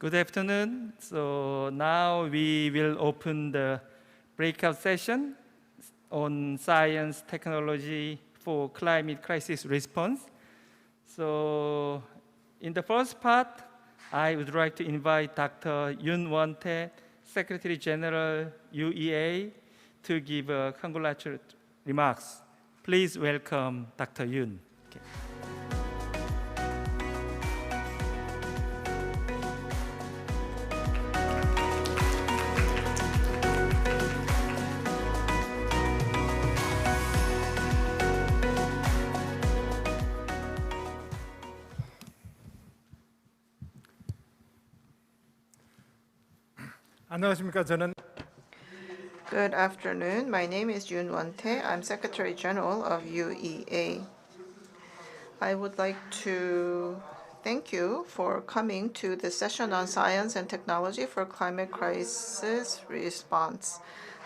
Good afternoon. So now we will open the breakout session on science technology for climate crisis response. So in the first part, I would like to invite Dr. Yoon Won-tae, Secretary General UEA, to give congratulatory remarks. Please welcome Dr. Yoon. Okay. 안녕하십니까. 저는 Good afternoon. My name is Yoon Won-tae. I'm Secretary General of UEA. I would like to thank you for coming to the session on science and technology for climate crisis response.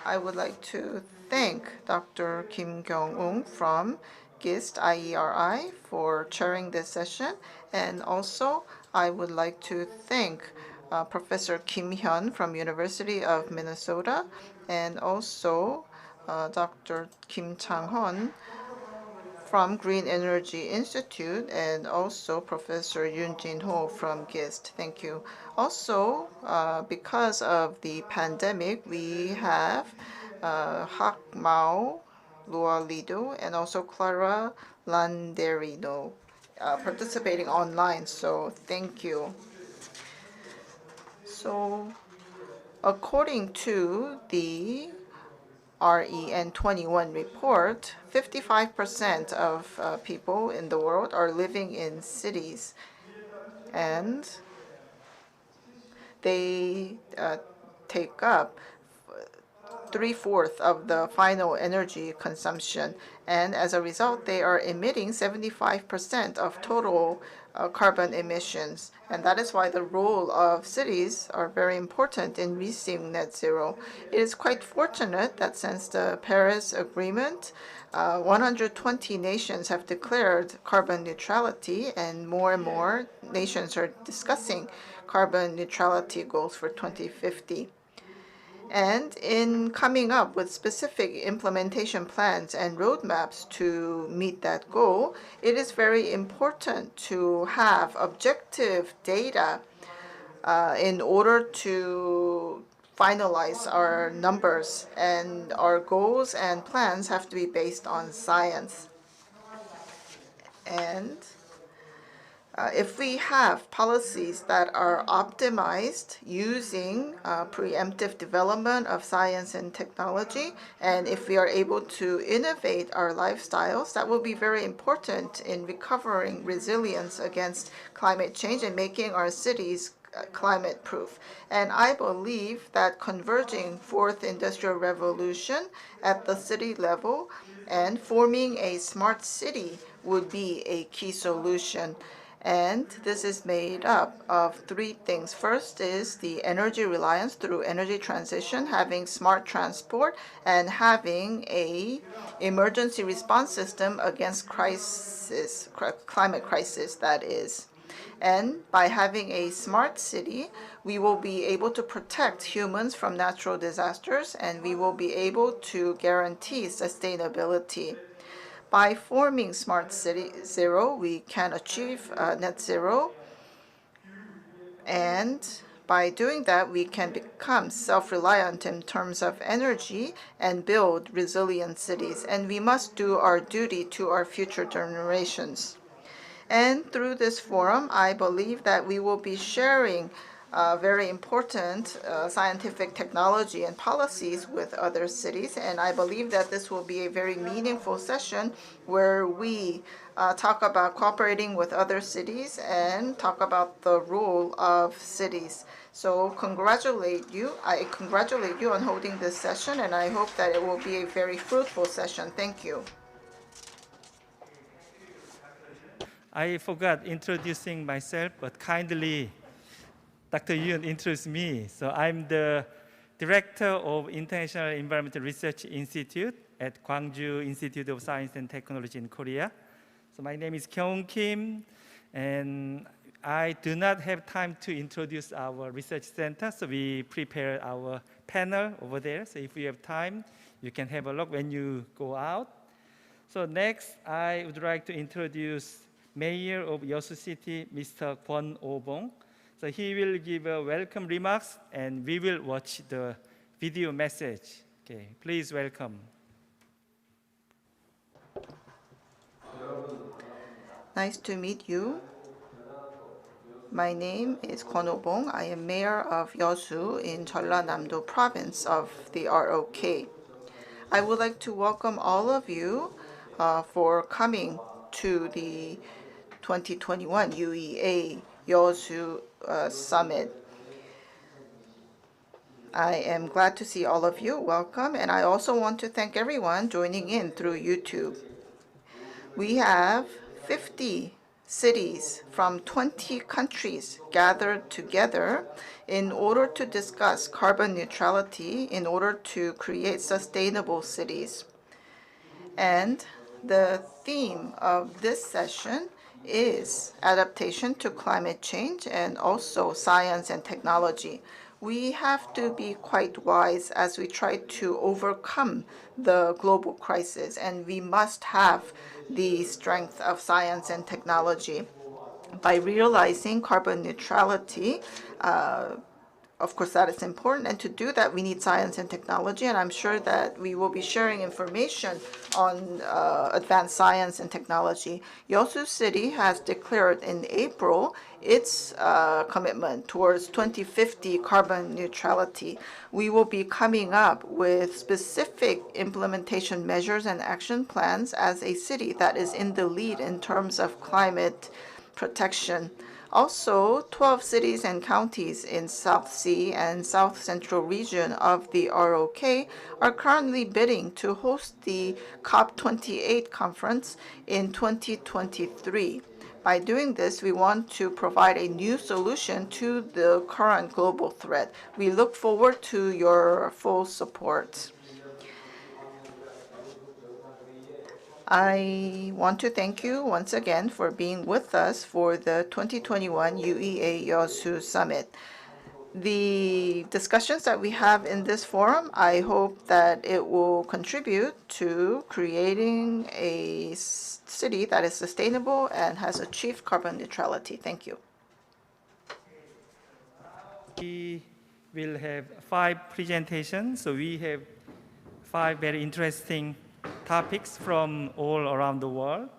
I would like to thank Dr. Kim Kyung-ung from GIST IERI for chairing this session, and also I would like to thank Professor Kim Hyun from University of Minnesota, and also Dr. Kim Changhan from Green Energy Institute, and also Professor Yoon Jin-ho from GIST. Thank you. Also, because of the pandemic, we have Hagmao, Lua Lido, and also Clara Landerino participating online. So thank you. So according to the REN 21 report, 55% of people in the world are living in cities, and they take up 3/4 of the final energy consumption, and as a result, they are emitting 75% of total carbon emissions. And that is why the role of cities are very important in reaching net zero. It is quite fortunate that since the Paris Agreement, 120 nations have declared carbon neutrality, and more nations are discussing carbon neutrality goals for 2050. And in coming up with specific implementation plans and roadmaps to meet that goal, it is very important to have objective data in order to finalize our numbers, and our goals and plans have to be based on science. And if we have policies that are optimized using preemptive development of science and technology, and if we are able to innovate our lifestyles, that will be very important in recovering resilience against climate change and making our cities climate proof. And I believe that converging fourth industrial revolution at the city level and forming a smart city would be a key solution. And this is made up of three things. First is the energy reliance through energy transition, having smart transport, and having a emergency response system against crisis, climate crisis, that is. And by having a smart city, we will be able to protect humans from natural disasters, and we will be able to guarantee sustainability. By forming Smart City Zero, we can achieve net zero, and by doing that, we can become self-reliant in terms of energy and build resilient cities. And we must do our duty to our future generations. And through this forum, I believe that we will be sharing very important scientific technology and policies with other cities. And I believe that this will be a very meaningful session where we talk about cooperating with other cities and talk about the role of cities. So I congratulate you on holding this session, and I hope that it will be a very fruitful session. Thank you. I forgot introducing myself, but kindly Dr. Yoon introduced me. So I'm the Director of International Environmental Research Institute at Gwangju Institute of Science and Technology in Korea. So my name is Changhan Kim, and I do not have time to introduce our research center, so we prepare our panel over there. So if you have time, you can have a look when you go out. So next, I would like to introduce Mayor of Yeosu City, Mr. Kwon Oh-bong. So he will give a welcome remarks, and we will watch the video message. Okay, please welcome. Nice to meet you. My name is Kwon Oh-bong. I am mayor of Yeosu in Jeollanam-do province of the ROK. I would like to welcome all of you for coming to the 2021 UEA YEOSU Summit. I am glad to see all of you. Welcome. And I also want to thank everyone joining in through YouTube. We have 50 cities from 20 countries gathered together in order to discuss carbon neutrality, in order to create sustainable cities. And the theme of this session is adaptation to climate change and also science and technology. We have to be quite wise as we try to overcome the global crisis, and we must have the strength of science and technology. By realizing carbon neutrality, of course, that is important, and to do that, we need science and technology, and I'm sure that we will be sharing information on advanced science and technology. Yeosu City has declared in April its commitment towards 2050 carbon neutrality. We will be coming up with specific implementation measures and action plans as a city that is in the lead in terms of climate protection. Also, 12 cities and counties in South Sea and South Central region of the ROK are currently bidding to host the COP28 conference in 2023. By doing this, we want to provide a new solution to the current global threat. We look forward to your full support. I want to thank you once again for being with us for the 2021 UEA YEOSU Summit. The discussions that we have in this forum, I hope that it will contribute to creating a city that is sustainable and has achieved carbon neutrality. Thank you. We will have 5 presentations, so we have 5 very interesting topics from all around the world.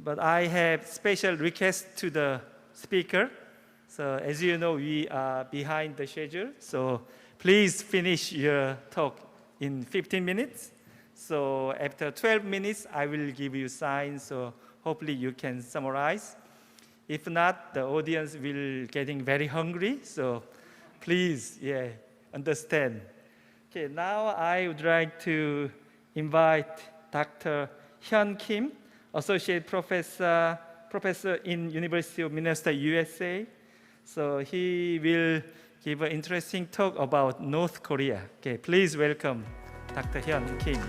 But I have special request to the speaker. So as you know, we are behind the schedule. So please finish your talk in 15 minutes. So after 12 minutes, I will give you signs. So hopefully you can summarize. If not, the audience will getting very hungry. So please, understand. Okay, now I would like to invite Dr. Changhan Kim, Associate Professor in University of Minnesota, USA. So he will give an interesting talk about North Korea. Okay, please welcome Dr. Changhan Kim.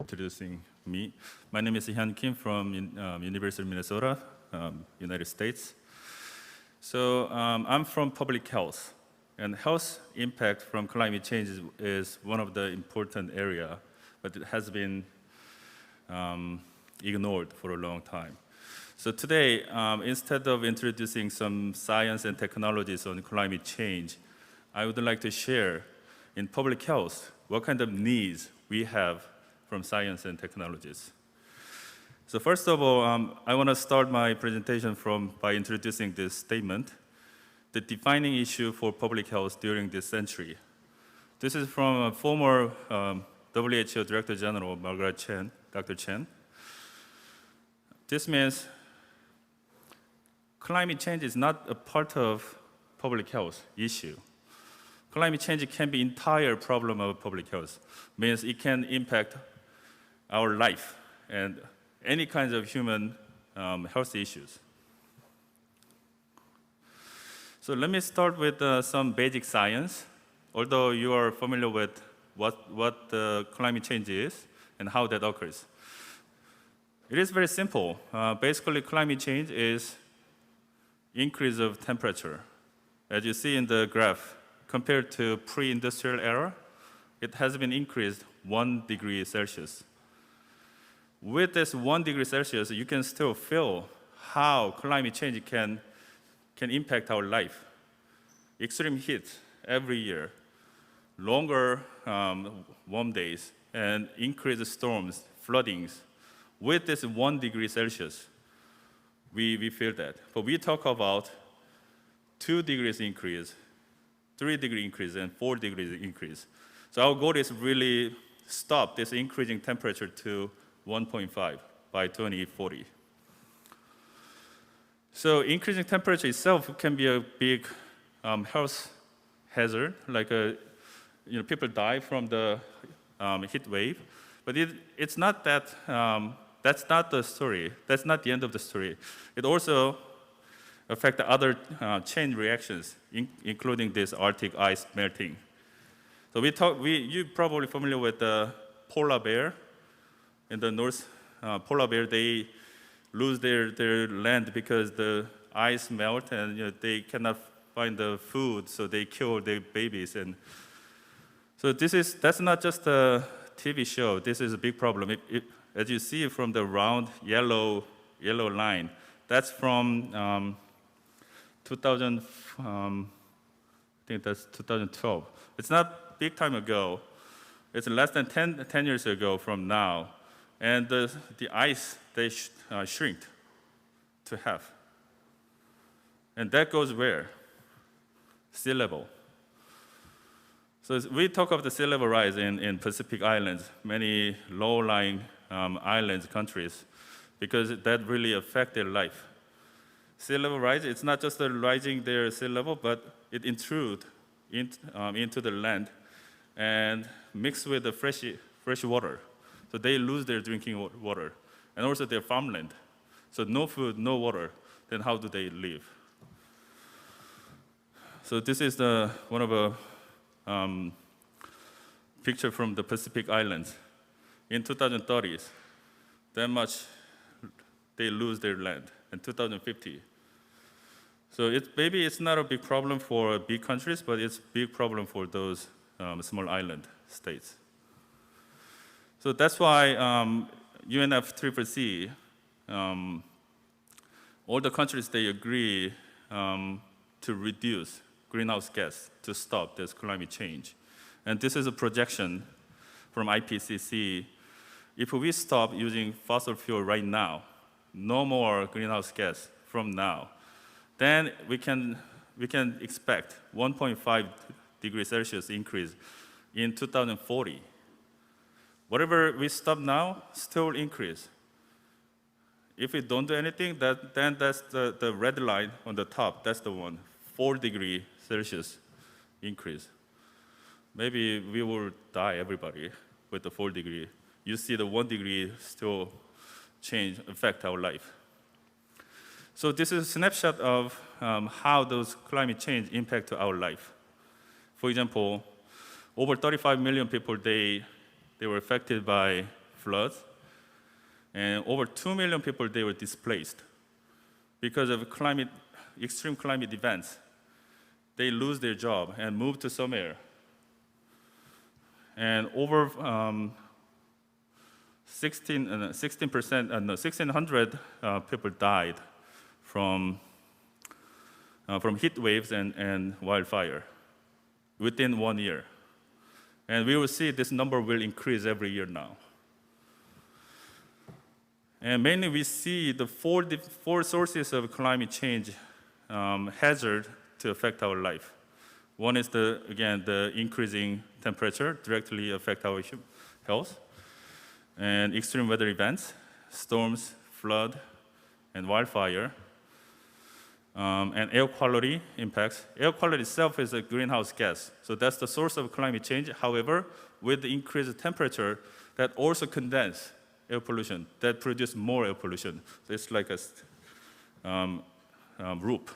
Introducing me. My name is Changhan Kim from University of Minnesota, United States. So I'm from public health, and health impact from climate change is one of the important area, but it has been ignored for a long time. So today, instead of introducing some science and technologies on climate change, I would like to share in public health what kind of needs we have from science and technologies. So first of all, I want to start my presentation by introducing this statement, the defining issue for public health during this century. This is from a former WHO Director General, Dr. Chen. This means climate change is not a part of public health issue. Climate change can be entire problem of public health, means it can impact our life and any kinds of human health issues. So let me start with some basic science. Although you are familiar with what the climate change is and how that occurs. It is very simple. Basically, climate change is increase of temperature. As you see in the graph, compared to pre-industrial era, it has been increased 1 degree Celsius. With this 1 degree Celsius, you can still feel how climate change can impact our life. Extreme heat every year, longer warm days, and increased storms, floodings. With this 1 degree Celsius, we feel that. But we talk about 2 degrees increase, 3 degree increase, and 4 degrees increase. So our goal is really stop this increasing temperature to 1.5 by 2040. So increasing temperature itself can be a big health hazard, like people die from the heat wave. But it's not that. That's not the story. That's not the end of the story. It also affects other chain reactions, including this Arctic ice melting. So you're probably familiar with the polar bear. In the North, polar bear, they lose their land because the ice melt and they cannot find the food, so they kill their babies. And so that's not just a TV show. This is a big problem. As you see from the round yellow line, that's from 2000. I think that's 2012. It's not big time ago. It's less than 10 years ago from now. And the ice, they shrink to half. And that goes where? Sea level. So we talk of the sea level rise in Pacific Islands, many low-lying islands, countries, because that really affect their life. Sea level rise, it's not just rising their sea level, but it intrude into the land and mix with the fresh water. So they lose their drinking water and also their farmland. So no food, no water, then how do they live? So this is one of a picture from the Pacific Islands. In 2030s, that much they lose their land. In 2050. So maybe it's not a big problem for big countries, but it's a big problem for those small island states. So that's why UNFCCC, all the countries, they agree to reduce greenhouse gas to stop this climate change. And this is a projection from IPCC. If we stop using fossil fuel right now, no more greenhouse gas from now, then we can expect 1.5 degrees Celsius increase in 2040. Whatever we stop now, still increase. If we don't do anything, then that's the red line on the top. That's the one, 4 degrees Celsius increase. Maybe we will die, everybody, with the 4 degree. You see the 1 degree still affect our life. So this is a snapshot of how those climate change impact our life. For example, over 35 million people, they were affected by floods, and over 2 million people, they were displaced because of extreme climate events. They lose their job and move to somewhere. And over 1,600 people died from heat waves and wildfire within 1 year. And we will see this number will increase every year now. And mainly we see the four sources of climate change hazard to affect our life. One is the increasing temperature directly affect our health, and extreme weather events, storms, flood, and wildfire, and air quality impacts. Air quality itself is a greenhouse gas, so that's the source of climate change. However, with the increased temperature, that also condense air pollution, that produce more air pollution. So it's like a loop.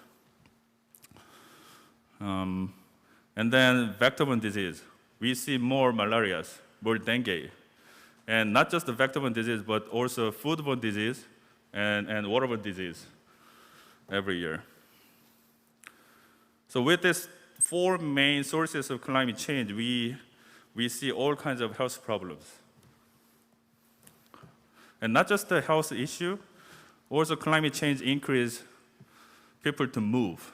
And then vector-borne disease. we see more malaria, more dengue. And not just the vector-borne disease, but also foodborne disease and waterborne disease every year. So with these 4 main sources of climate change, we see all kinds of health problems. And not just the health issue, also climate change increased people to move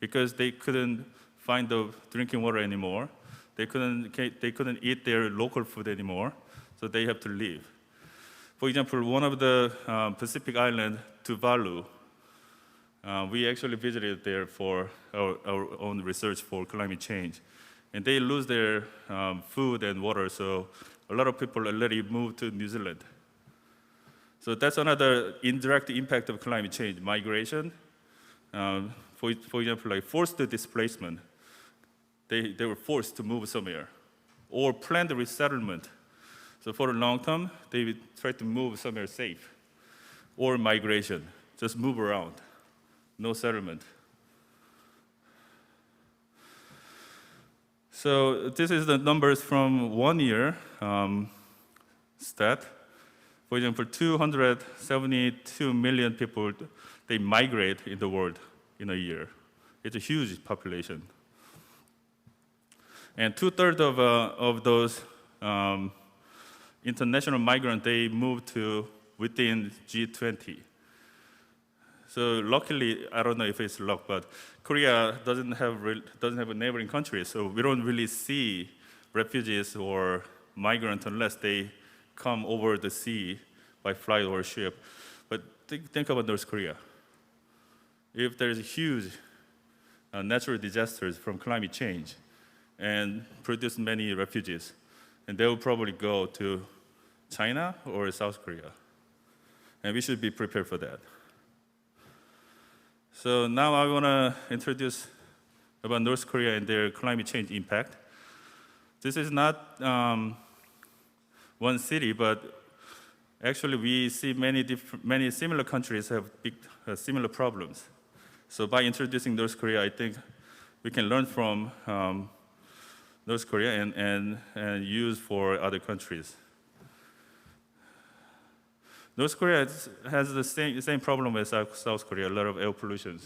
because they couldn't find the drinking water anymore. They couldn't eat their local food anymore, so they have to leave. For example, one of the Pacific island, Tuvalu, we actually visited there for our own research for climate change. And they lose their food and water, so a lot of people already moved to New Zealand. So that's another indirect impact of climate change, migration. For example, like forced displacement. They were forced to move somewhere. Or planned resettlement. So for the long term, they would try to move somewhere safe. Or migration, just move around, no settlement. So this is the numbers from 1 year stat. For example, 272 million people, they migrate in the world in a year. It's a huge population. And 2/3 of those international migrants, they move to within G20. So luckily, I don't know if it's luck, but Korea doesn't have a neighboring country, so we don't really see refugees or migrants unless they come over the sea by flight or ship. But think about North Korea. If there's huge natural disasters from climate change and produce many refugees, and they will probably go to China or South Korea. And we should be prepared for that. So now I want to introduce about North Korea and their climate change impact. This is not one city, but actually we see many similar countries have similar problems. So by introducing North Korea, I think we can learn from North Korea and use for other countries. North Korea has the same problem as South Korea, a lot of air pollution.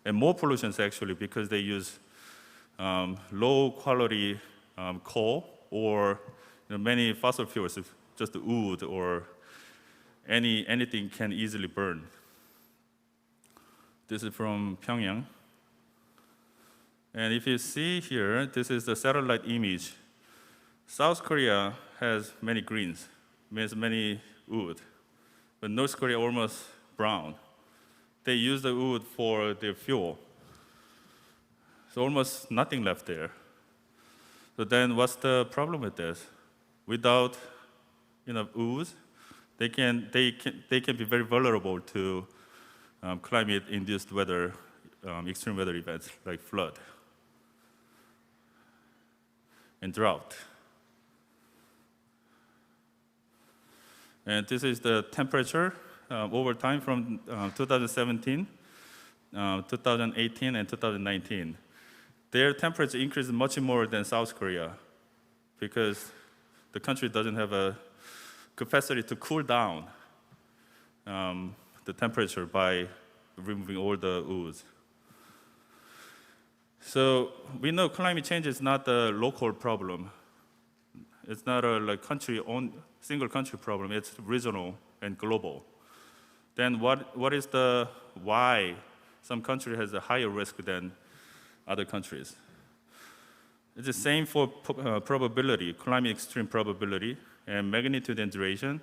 And more pollution actually because they use low quality coal or many fossil fuels, just wood or anything can easily burn. This is from Pyongyang. And if you see here, this is the satellite image. South Korea has many greens, means many wood. But North Korea almost brown. They use the wood for their fuel. So almost nothing left there. So then what's the problem with this? Without wood, they can be very vulnerable to climate-induced weather, extreme weather events like flood and drought. And this is the temperature over time from 2017, 2018, and 2019. Their temperature increased much more than South Korea because the country doesn't have a capacity to cool down the temperature by removing all the woods. So we know climate change is not a local problem. It's not a single country problem. It's regional and global. Then what is the why some country has a higher risk than other countries? It's the same for probability, climate extreme probability, and magnitude and duration,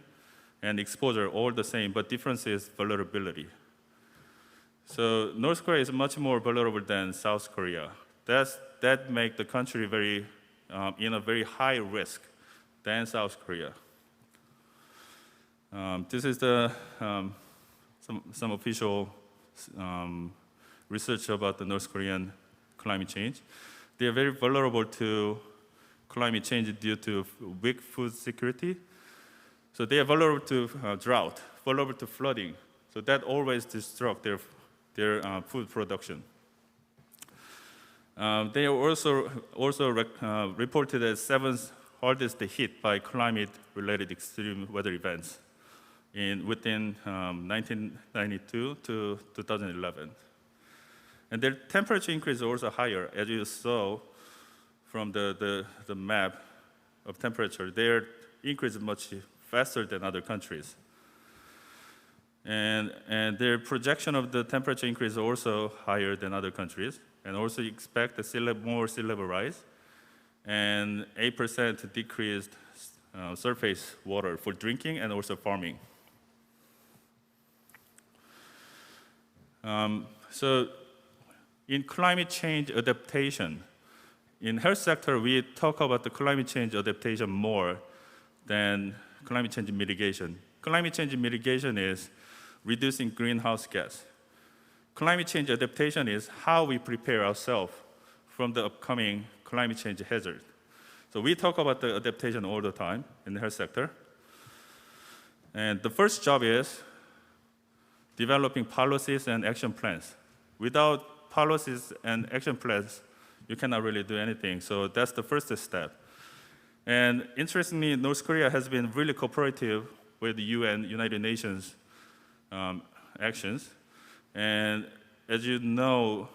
and exposure, all the same, but difference is vulnerability. So North Korea is much more vulnerable than South Korea. That makes the country in a very high risk than South Korea. This is some official research about the North Korean climate change. They are very vulnerable to climate change due to weak food security. So they are vulnerable to drought, vulnerable to flooding. So that always destructs their food production. They are also reported as seventh hardest hit by climate-related extreme weather events within 1992 to 2011. And their temperature increase is also higher, as you saw from the map of temperature. Their increase is much faster than other countries. And their projection of the temperature increase is also higher than other countries, and also expect more sea level rise, and 8% decreased surface water for drinking and also farming. So in climate change adaptation, in health sector, we talk about the climate change adaptation more than climate change mitigation. Climate change mitigation is reducing greenhouse gas. Climate change adaptation is how we prepare ourselves from the upcoming climate change hazard. So we talk about the adaptation all the time in the health sector. And the first job is developing policies and action plans. Without policies and action plans, you cannot really do anything. So that's the first step. And interestingly, North Korea has been really cooperative with the UN, United Nations actions. And as you know,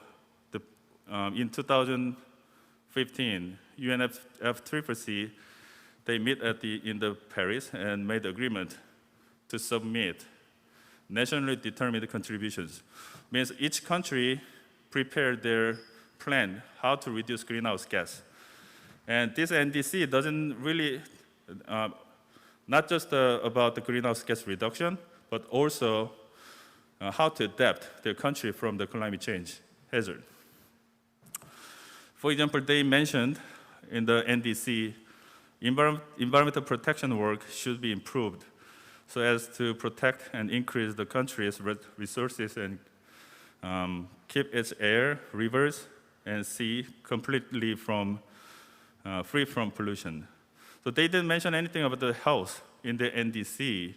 in 2015, UNFCCC, they met in the Paris and made agreement to submit nationally determined contributions. Means each country prepared their plan how to reduce greenhouse gas. And this NDC doesn't really, not just about the greenhouse gas reduction, but also how to adapt their country from the climate change hazard. For example, they mentioned in the NDC, environmental protection work should be improved so as to protect and increase the country's resources and keep its air, rivers, and sea completely free from pollution. So they didn't mention anything about the health in the NDC.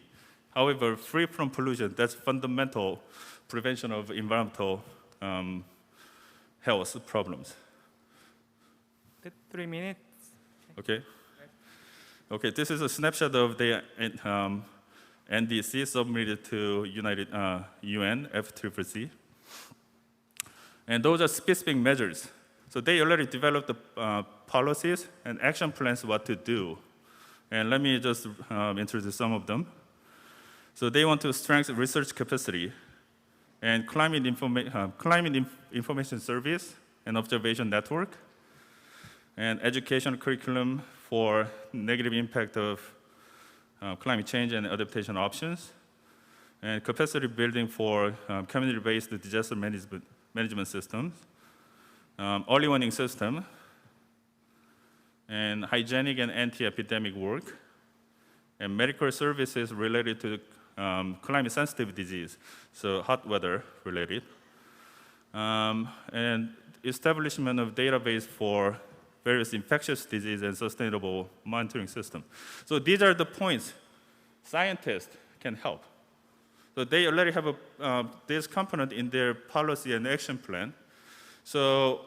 However, free from pollution, that's fundamental prevention of environmental health problems. 3 minutes. Okay. Okay, this is a snapshot of the NDC submitted to UN FCCC. And those are specific measures. So they already developed the policies and action plans what to do. And let me just introduce some of them. So they want to strengthen research capacity and climate information service and observation network, and education curriculum for negative impact of climate change and adaptation options, and capacity building for community-based disaster management systems, early warning system, and hygienic and anti-epidemic work, and medical services related to climate-sensitive disease, so hot weather related, and establishment of database for various infectious disease and sustainable monitoring system. So these are the points scientists can help. So they already have this component in their policy and action plan. So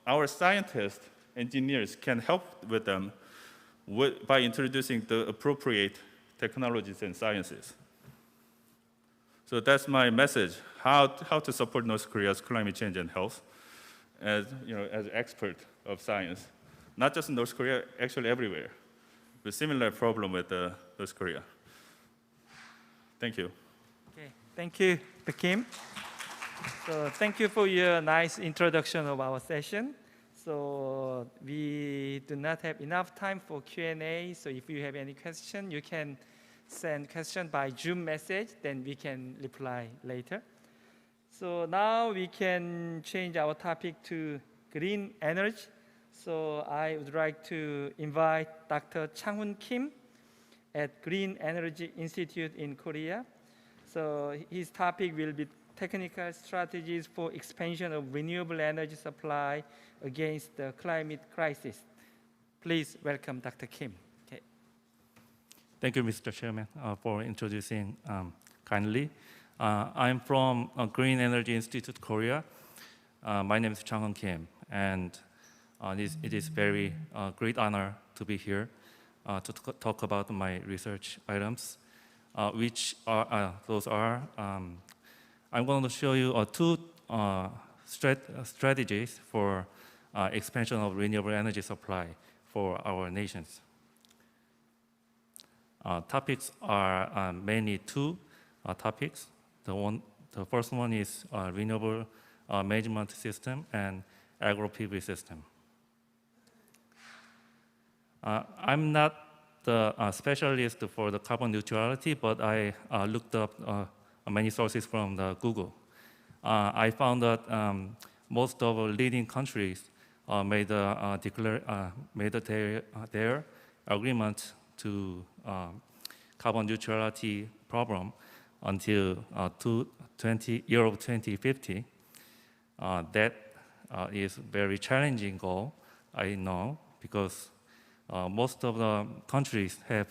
our scientists, engineers can help with them by introducing the appropriate technologies and sciences. So that's my message, how to support North Korea's climate change and health as expert of science. Not just in North Korea, actually everywhere. A similar problem with North Korea. Thank you. Okay, thank you, Dr. Kim. So thank you for your nice introduction of our session. So we do not have enough time for Q&A. So if you have any question, you can send question by Zoom message, then we can reply later. So now we can change our topic to green energy. So I would like to invite Dr. Changhan Kim at Green Energy Institute in Korea. So his topic will be technical strategies for expansion of renewable energy supply against the climate crisis. Please welcome Dr. Kim. Okay. Thank you, Mr. Chairman, for introducing kindly. I'm from Green Energy Institute, Korea. My name is Changhan Kim, and It is very great honor to be here to talk about my research items, which are those are. I'm going to show you two strategies for expansion of renewable energy supply for our nations. Topics are mainly two topics. The first one is renewable management system and agro PV system. I'm not the specialist for the carbon neutrality, but I looked up many sources from the Google. I found that most of the leading countries made their agreement to carbon neutrality problem until year of 2050. That is very challenging goal, I know, because most of the countries have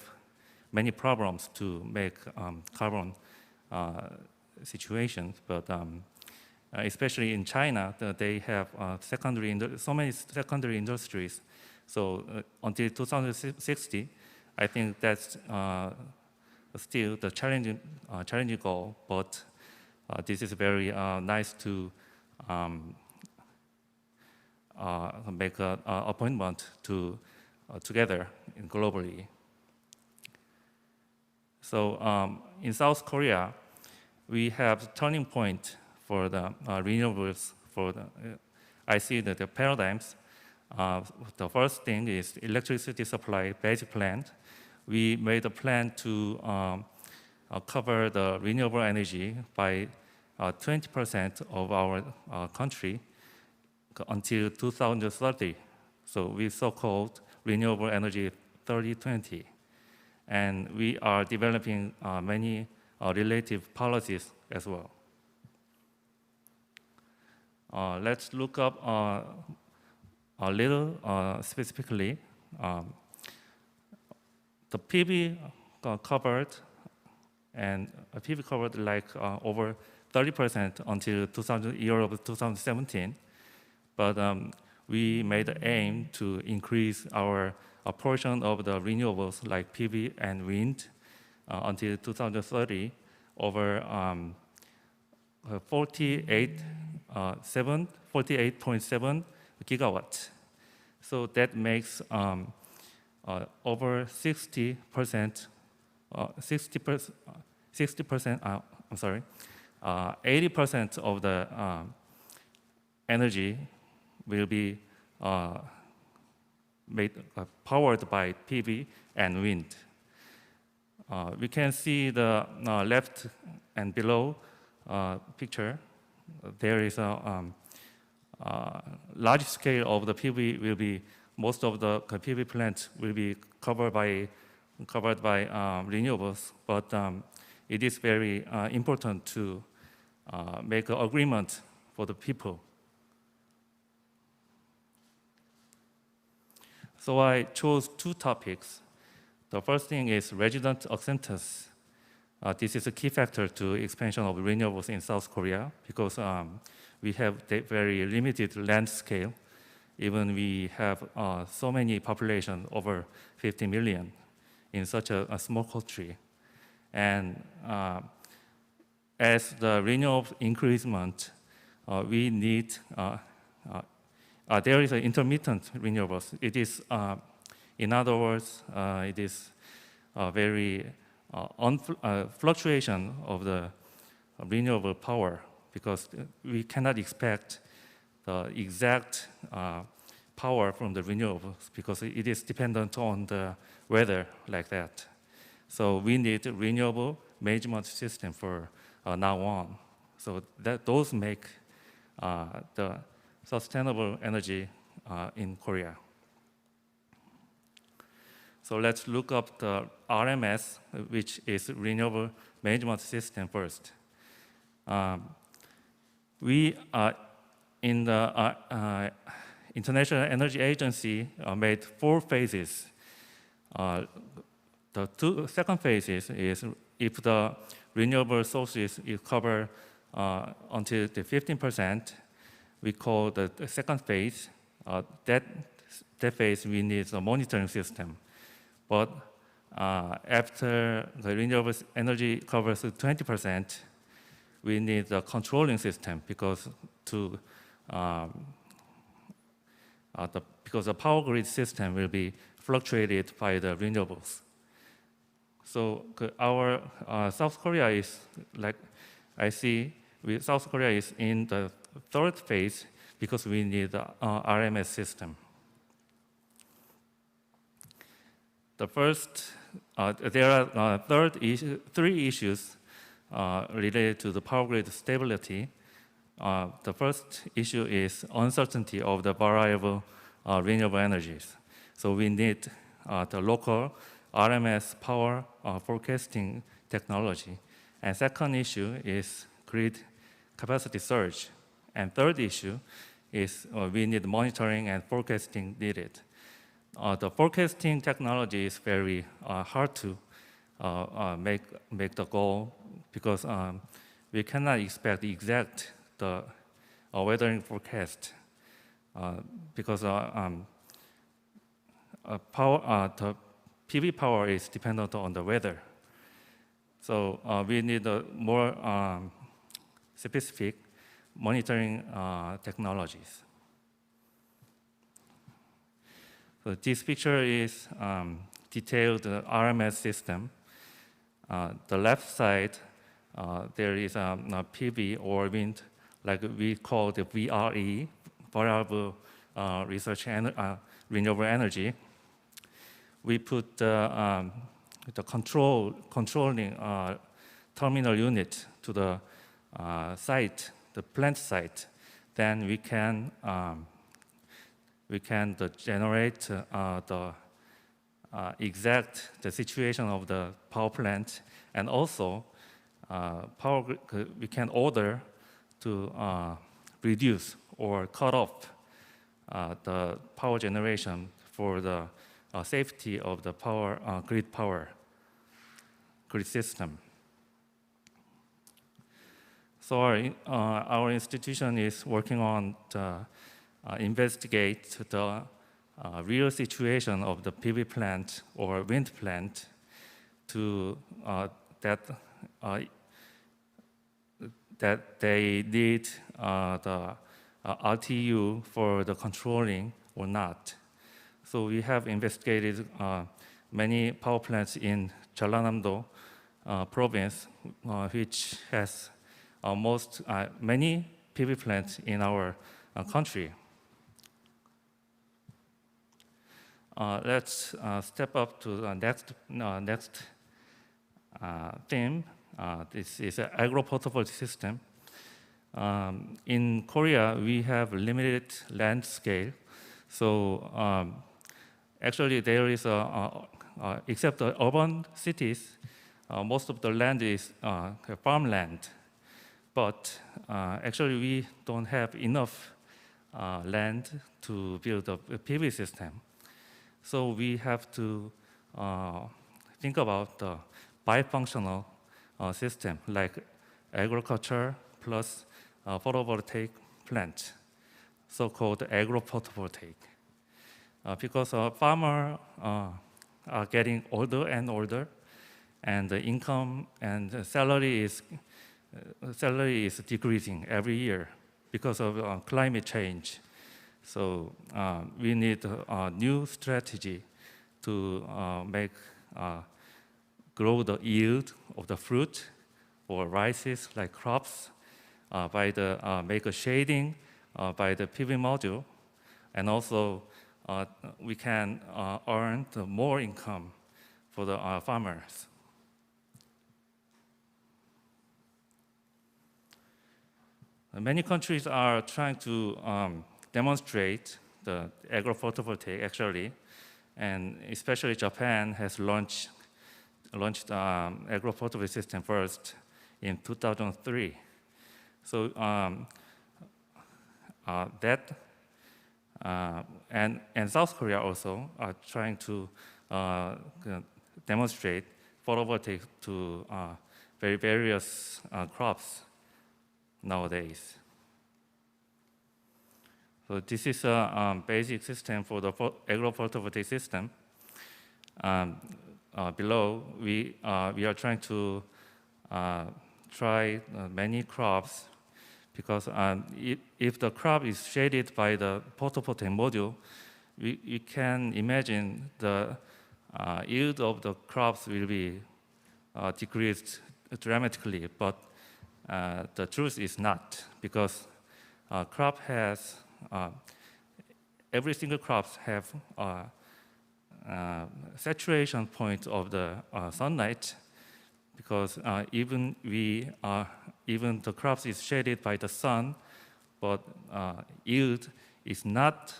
many problems to make carbon situations, but especially in China, they have so many secondary industries. So until 2060, I think that's still the challenging goal, but this is very nice to make an appointment to together globally. So in South Korea, we have turning point for the renewables. I see that the paradigms. The first thing is electricity supply basic plan. We made a plan to cover the renewable energy by 20% of our country until 2030. So we so-called renewable energy 3020. And we are developing many relative policies as well. Let's look up a little specifically. The PV covered, and PV covered like over 30% until year of 2017. But we made an aim to increase our portion of the renewables like PV and wind until 2030 over 48.7 gigawatts. So that makes over 60%, 80% of the energy will be powered by PV and wind. We can see the left and below picture. There is a large scale of the PV will be, most of the PV plants will be covered by renewables, but it is very important to make an agreement for the people. So I chose two topics. The first thing is resident acceptance. This is a key factor to expansion of renewables in South Korea because we have very limited land scale. Even we have so many population, over 50 million, in such a small country. And as the renewable increasement, we need, there is an intermittent renewables. It is, in other words, it is very fluctuation of the renewable power because we cannot expect the exact power from the renewables because it is dependent on the weather like that. So we need a renewable management system for now on. So that those make the sustainable energy in Korea. So let's look up the RMS, which is renewable management system first. We in the International Energy Agency made 4 phases. The second phase is if the renewable sources is covered until the 15%, we call the second phase. that phase we need a monitoring system. But after the renewable energy covers 20%, we need a controlling system because because the power grid system will be fluctuated by the renewables. So our South Korea is, like I see, South Korea is in the third phase because we need the RMS system. The first, there are three issues related to the power grid stability. The first issue is uncertainty of the variable renewable energies. So we need the local RMS power forecasting technology. And second issue is grid capacity surge. And third issue is we need monitoring and forecasting needed. The forecasting technology is very hard to make the goal because we cannot expect the exact weathering forecast because the PV power is dependent on the weather. So we need more specific monitoring technologies. So this picture is detailed RMS system. The left side, there is a PV or wind, like we call the VRE, variable research renewable energy. We put the controlling terminal unit to the site, the plant site. Then we can generate the exact situation of the power plant, and also we can order to reduce or cut off the power generation for the safety of the grid system. So our institution is working on the investigate the real situation of the PV plant or wind plant to that they need the RTU for the controlling or not. So we have investigated many power plants in Jeollanam-do province, which has many PV plants in our country. Let's step up to the next theme. This is an agro-photovoltaic system. In Korea, we have limited land scale. So actually, there is except the urban cities, most of the land is farmland. But actually, we don't have enough land to build a PV system. So we have to think about the bifunctional system, like agriculture plus photovoltaic plant, so-called agro-photovoltaic. Because farmers are getting older and older, and the income and the salary is decreasing every year because of climate change. So we need a new strategy to grow the yield of the fruit or rices like crops make a shading by the PV module, and also we can earn more income for the farmers. Many countries are trying to demonstrate the agro-photovoltaic actually, and especially Japan has launched agro-photovoltaic system first in 2003. So and South Korea also are trying to demonstrate photovoltaic to various crops nowadays. So this is a basic system for the agro-photovoltaic system. Below, we are trying to try many crops because if the crop is shaded by the photovoltaic module, we can imagine the yield of the crops will be decreased dramatically, but the truth is not, because crop has every single crop have saturation point of the sunlight, because even the crops is shaded by the sun, but yield is not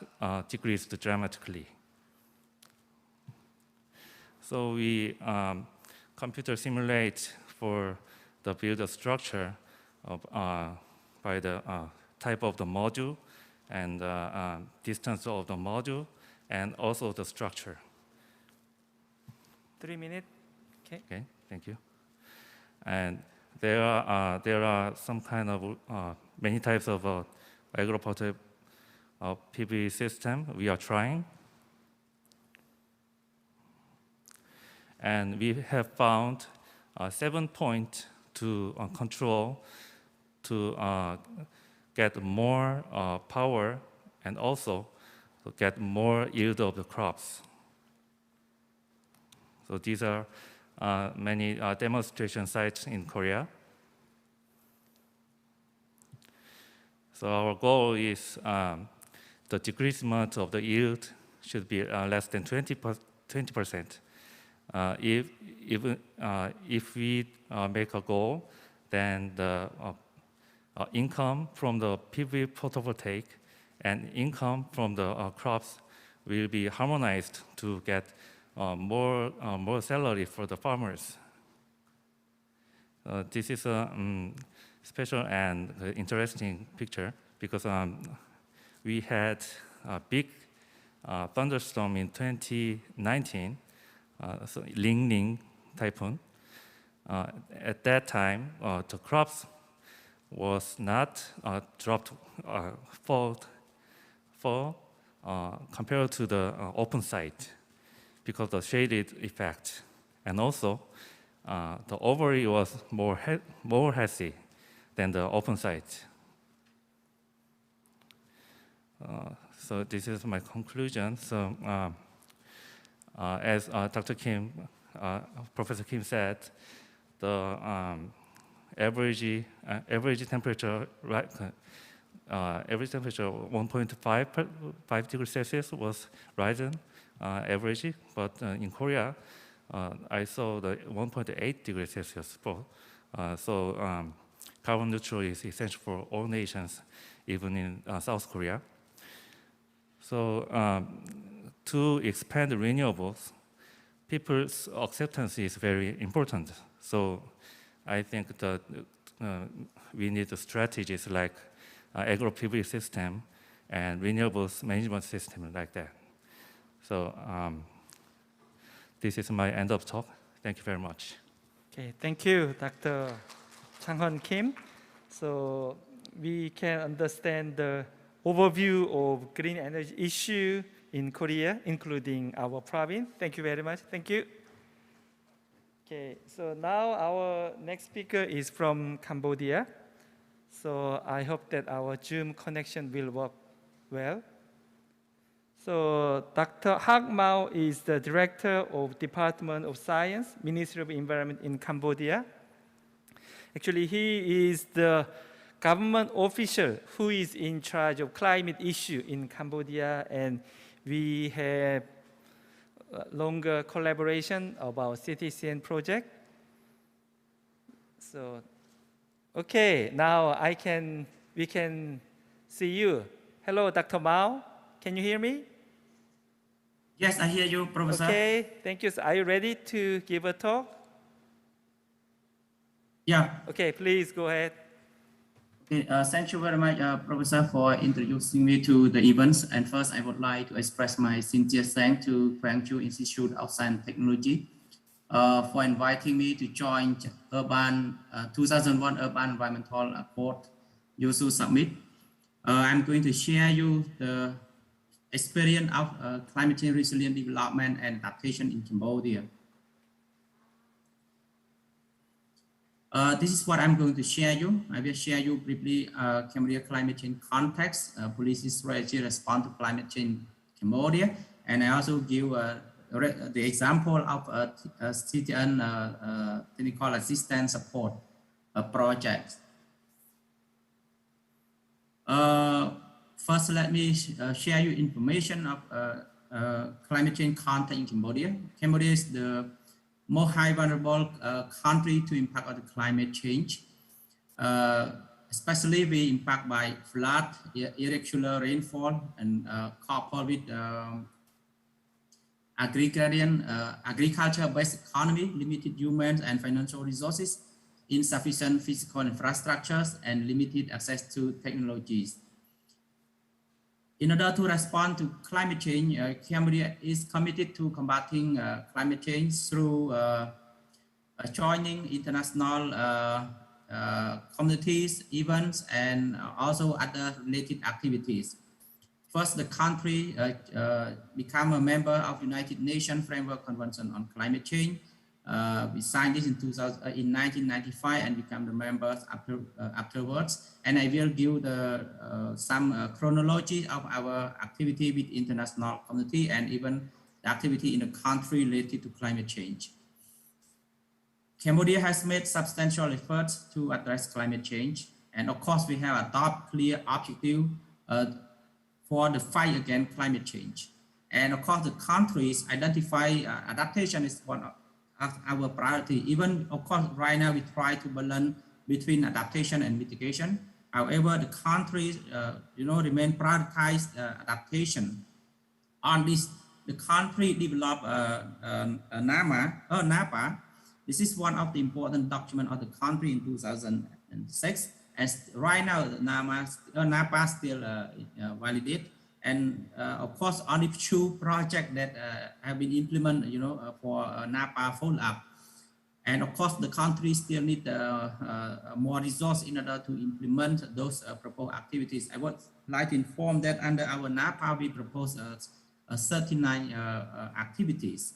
decreased dramatically. So we computer simulate for the build structure of, by the type of the module and distance of the module and also the structure. 3 minutes. Okay. Okay, thank you. And there are some kind of many types of agro-photovoltaic PV system we are trying. And we have found 7 points to control to get more power and also to get more yield of the crops. So these are many demonstration sites in Korea. So our goal is the decreasement of the yield should be less than 20%. If we make a goal, then the income from the PV photovoltaic and income from the crops will be harmonized to get more salary for the farmers. This is a special and interesting picture because we had a big thunderstorm in 2019, so Ling typhoon. At that time, the crops was not dropped, fall compared to the open site because of the shaded effect, and also the ovary was more healthy than the open site. So this is my conclusion. So as Dr. Kim, Professor Kim said, the average temperature, average temperature 1.5 degrees Celsius was rising average, but in Korea, I saw the 1.8 degrees Celsius. So carbon neutral is essential for all nations, even in South Korea. So to expand renewables, people's acceptance is very important. So I think that we need strategies like agro-PV system and renewables management system like that. So this is my end of talk. Thank you very much. Okay, thank you, Dr. Changhan Kim. So we can understand the overview of green energy issue in Korea, including our province. Thank you very much. Thank you. Okay, so now our next speaker is from Cambodia. So I hope that our Zoom connection will work well. So Dr. Hagmao is the Director of Department of Science, Ministry of Environment in Cambodia. Actually, he is the government official who is in charge of climate issue in Cambodia, and we have longer collaboration about citizen project. So, okay, now we can see you. Hello, Dr. Mao. Can you hear me? Yes, I hear you, Professor. Okay, thank you. So are you ready to give a talk? Yeah. Okay, please go ahead. Okay, thank you very much, Professor, for introducing me to the events. And first, I would like to express my sincere thanks to Gwangju Institute of Science and Technology for inviting me to join 2001 Urban Environmental Accord YEOSU Summit. I'm going to share you the experience of climate change resilient development and adaptation in Cambodia. This is what I'm going to share you. I will share you briefly Cambodia climate change context, policy strategy response to climate change in Cambodia, and I also give the example of a citizen technical assistance support project. First, let me share you information of climate change context in Cambodia. Cambodia is the most high vulnerable country to impact of the climate change. Especially we impact by flood, irregular rainfall, and coupled with agriculture-based economy, limited human and financial resources, insufficient physical infrastructures, and limited access to technologies. In order to respond to climate change, Cambodia is committed to combating climate change through joining international communities, events, and also other related activities. First, the country became a member of United Nations Framework Convention on Climate Change. We signed this in 1995 and became the members afterwards. And I will give some chronology of our activity with international community and even the activity in the country related to climate change. Cambodia has made substantial efforts to address climate change. And of course, we have adopted clear objective for the fight against climate change. And of course, the countries identify adaptation is one of our priority. Even of course, right now we try to balance between adaptation and mitigation. However, the countries, remain prioritized adaptation. On this, the country developed NAPA. This is one of the important documents of the country in 2006. As right now, NAPA still validated, and of course, only 2 projects that have been implemented, for NAPA follow-up. And of course, the country still need more resources in order to implement those proposed activities. I would like to inform that under our NAPA, we propose 39 activities.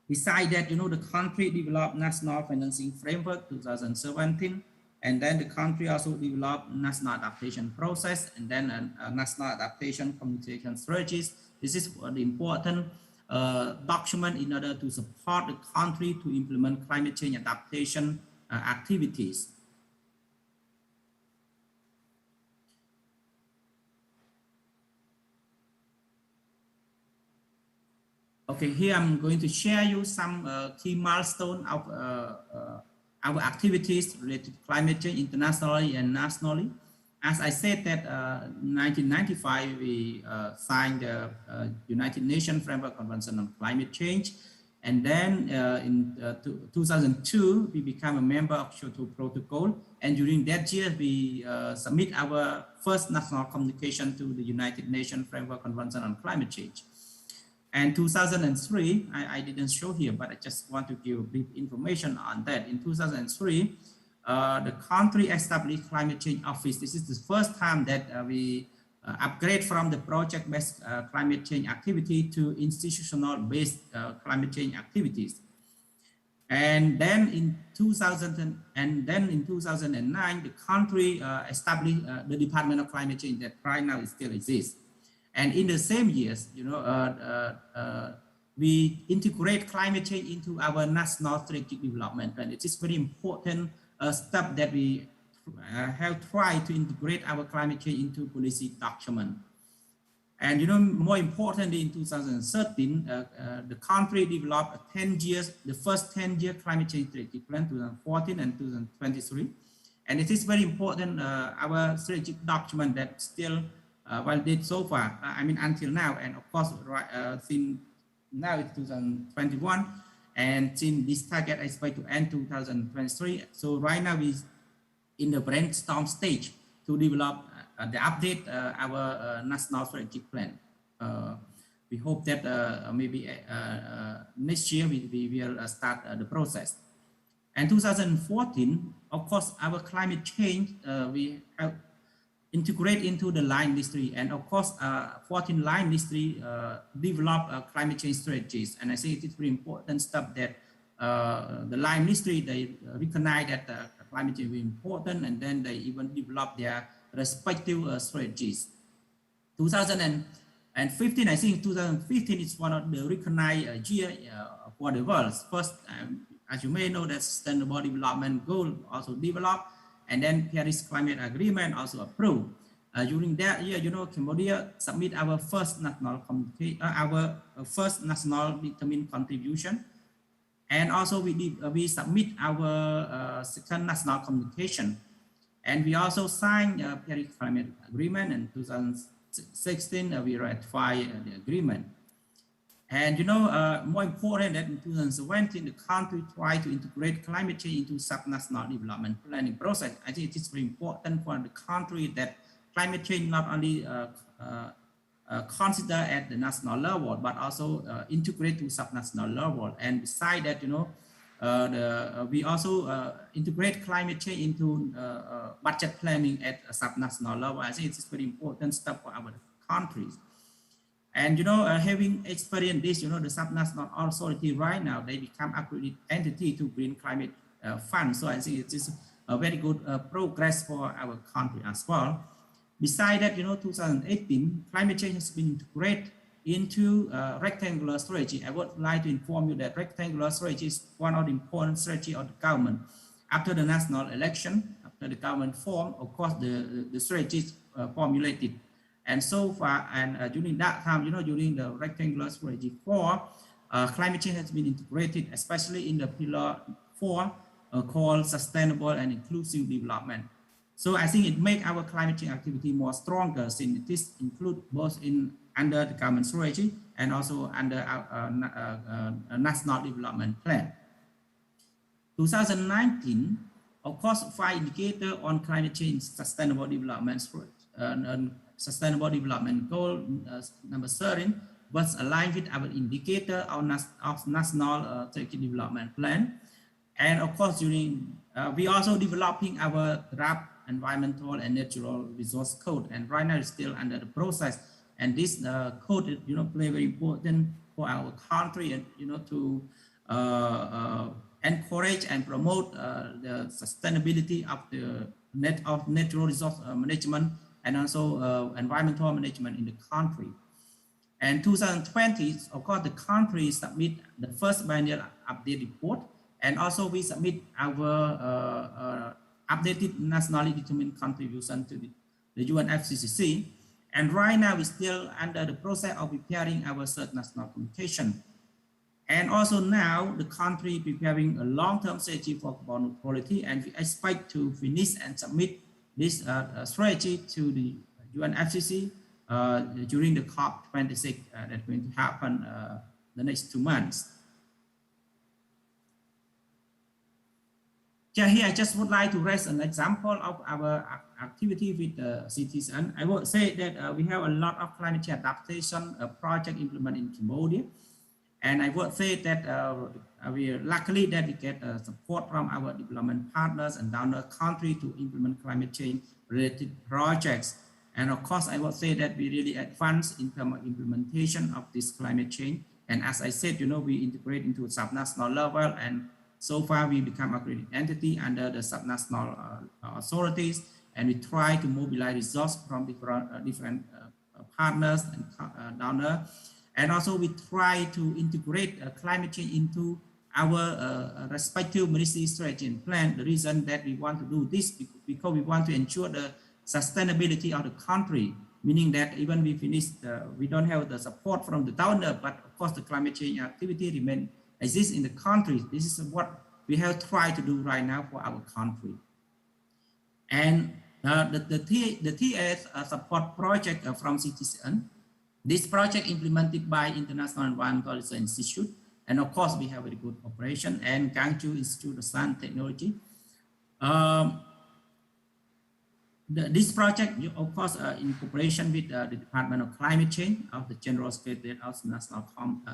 Besides that, the country developed National Financing Framework 2017, and then the country also developed national adaptation process, and then a national adaptation communication strategies. This is the important document in order to support the country to implement climate change adaptation activities. Okay, here I'm going to share you some key milestones of our activities related to climate change internationally and nationally. As I said that 1995, we signed the United Nations Framework Convention on Climate Change. And then in 2002, we became a member of Kyoto Protocol. And during that year, we submit our first national communication to the United Nations Framework Convention on Climate Change. And 2003, I didn't show here, but I just want to give brief information on that. In 2003, the country established Climate Change Office. This is the first time that we upgrade from the project-based climate change activity to institutional-based climate change activities. And then in 2009, the country established the Department of Climate Change that right now it still exists. And in the same years, we integrate climate change into our national strategic development plan. It is very important step that we have tried to integrate our climate change into policy document. And more importantly, in 2013, the country developed the first 10-year climate change strategic plan, 2014 and 2023. And it is very important, our strategic document that still validated so far, until now. And of course, since now it's 2021, and since this target is expected to end 2023. So right now we in the brainstorm stage to develop the update our national strategic plan. We hope that maybe next year we will start the process. And 2014, of course, our climate change, we have integrate into the line industry. And of course, 14 line industry develop climate change strategies. And I think it is very important stuff that the line industry, they recognize that climate change is important, and then they even develop their respective strategies. 2015, I think 2015 is one of the recognized year for the world. First, as you may know, that Sustainable Development Goal also developed, and then Paris Climate Agreement also approved. During that year, you know, Cambodia submit our first national determined contribution, and also we submit our second national communication, and we also signed Paris Climate Agreement in 2016. We ratified the agreement. And you know, more important that in 2017, the country tried to integrate climate change into sub-national development planning process. I think it is very important for the country that climate change not only consider at the national level, but also integrate to sub-national level. And beside that, you know, we also integrate climate change into budget planning at a sub-national level. I think it is very important stuff for our countries. And you know, having experienced this, you know, the subnational authority right now, they become accredited entity to Green Climate Fund. So I think it is a very good progress for our country as well. Besides that, you know, 2018, climate change has been integrated into rectangular strategy. I would like to inform you that rectangular strategy is one of the important strategy of the government. After the national election, after the government formed, of course, the strategy is formulated. And so far, and during that time, you know, during the rectangular strategy 4, climate change has been integrated, especially in the pillar 4, called sustainable and inclusive development. So I think it makes our climate change activity more stronger, since it is included both under the government strategy and also under our national development plan. 2019, of course, 5 indicators on climate change sustainable development Sustainable Development Goal number 13 was aligned with our indicator of National Strategic Development Plan. And of course, during we also developing our draft environmental and natural resource code. And right now it's still under the process. And this code, you know, play very important for our country, and you know, to encourage and promote the sustainability of the natural resource management, and also environmental management in the country. And 2020, of course, the country submit the first biennial update report, and also we submit our updated nationally determined contribution to the UNFCCC. And right now we're still under the process of preparing our third national communication. And also now the country preparing a long-term strategy for carbon neutrality, and we expect to finish and submit this strategy to the UNFCCC during the COP26 that's going to happen the next 2 months. Yeah, here I just would like to raise an example of our activity with the citizen. I would say that we have a lot of climate change adaptation project implemented in Cambodia. And I would say that we are luckily that we get support from our development partners and donor country to implement climate change related projects. And of course, I would say that we really advance in terms of implementation of this climate change. And as I said, you know, we integrate into a subnational level, and so far we become a accredited entity under the subnational authorities, and we try to mobilize resources from different partners and donors. And also we try to integrate climate change into our respective ministry strategy and plan. The reason that we want to do this because we want to ensure the sustainability of the country, meaning that even we finish, we don't have the support from the donor, but of course the climate change activity exists in the country. This is what we have tried to do right now for our country. And the TS support project from citizen. This project implemented by International Environmental Research Institute, and of course we have a very good operation, and Gwangju Institute of Science and Technology. This project, of course, in cooperation with the Department of Climate Change of the General Secretariat of the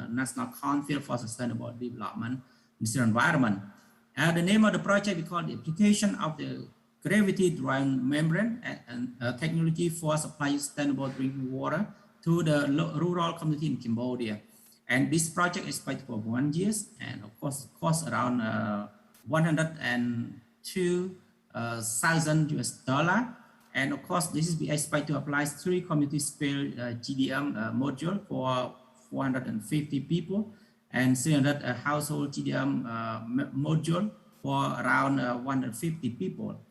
National Council for Sustainable Development, Ministry of Environment. The name of the project we call the application of the gravity-driven membrane and technology for supplying sustainable drinking water to the rural community in Cambodia. And this project is expected for 1 year and of course cost around 102,000 US dollar. And of course, this is we expect to apply 3 community scale GDM module for 450 people and 300 household GDM module for around 150 people.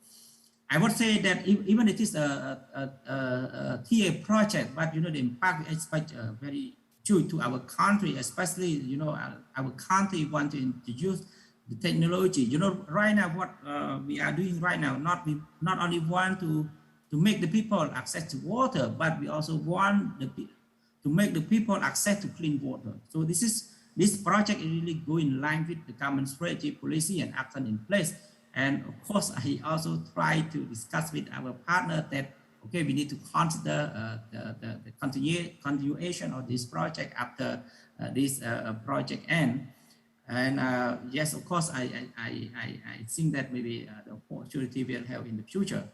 I would say that even it is a TA project, but the impact we expect very huge to our country, especially our country want to introduce the technology. Right now what we are doing right now, not only want to make the people access to water, but we also want to make the people access to clean water. So this project is really going in line with the government strategy, policy, and action in place. And of course, I also try to discuss with our partner that, okay, we need to consider the continuation of this project after this project end. And yes, of course, I think that maybe the opportunity will help in the future.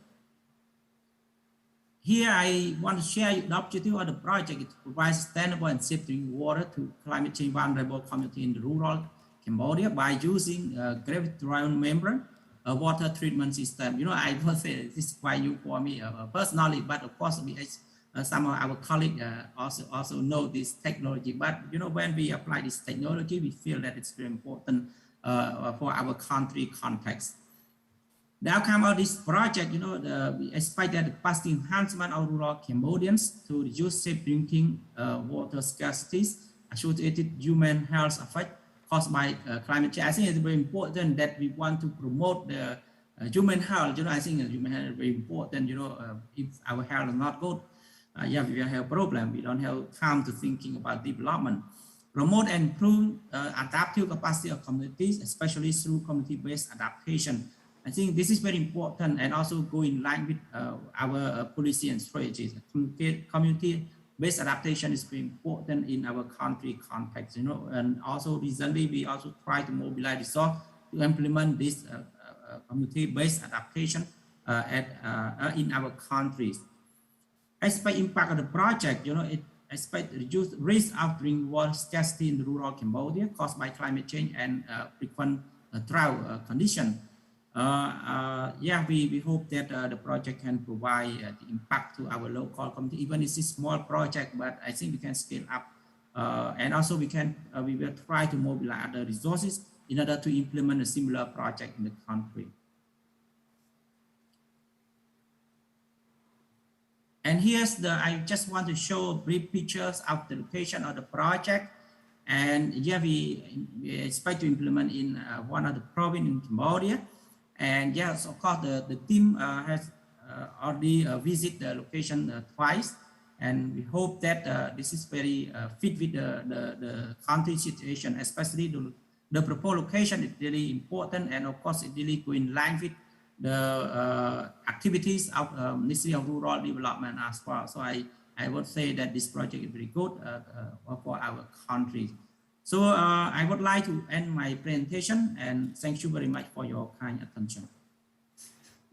Here, I want to share the objective of the project is to provide sustainable and safe drinking water to climate change vulnerable community in the rural Cambodia by using gravity-driven membrane water treatment system. I would say this is quite new for me personally, but of course, some of our colleagues also know this technology. But when we apply this technology, we feel that it's very important for our country context. The outcome of this project, we expect that the capacity enhancement of rural Cambodians to reduce safe drinking water scarcities associated human health effects caused by climate change. I think it's very important that we want to promote the human health. I think human health is very important. If our health is not good, yeah, we will have a problem. We don't have time to thinking about development. Promote and improve adaptive capacity of communities, especially through community-based adaptation. I think this is very important and also go in line with our policy and strategies. Community-based adaptation is very important in our country context, and also recently we also try to mobilize resources to implement this community-based adaptation in our countries. Expect impact of the project, it expect reduce risk of drinking water scarcity in the rural Cambodia caused by climate change and frequent drought condition. Yeah, we hope that the project can provide the impact to our local community. Even it's a small project, but I think we can scale up. And also we will try to mobilize other resources in order to implement a similar project in the country. And I just want to show brief pictures of the location of the project. And yeah, we expect to implement in one of the provinces in Cambodia. And yes, of course, the team has already visited the location twice, and we hope that this is very fit with the country situation, especially the proposed location is really important, and of course, it really go in line with the activities of Ministry of Rural Development as well. So I would say that this project is very good for our country. So I would like to end my presentation and thank you very much for your kind attention.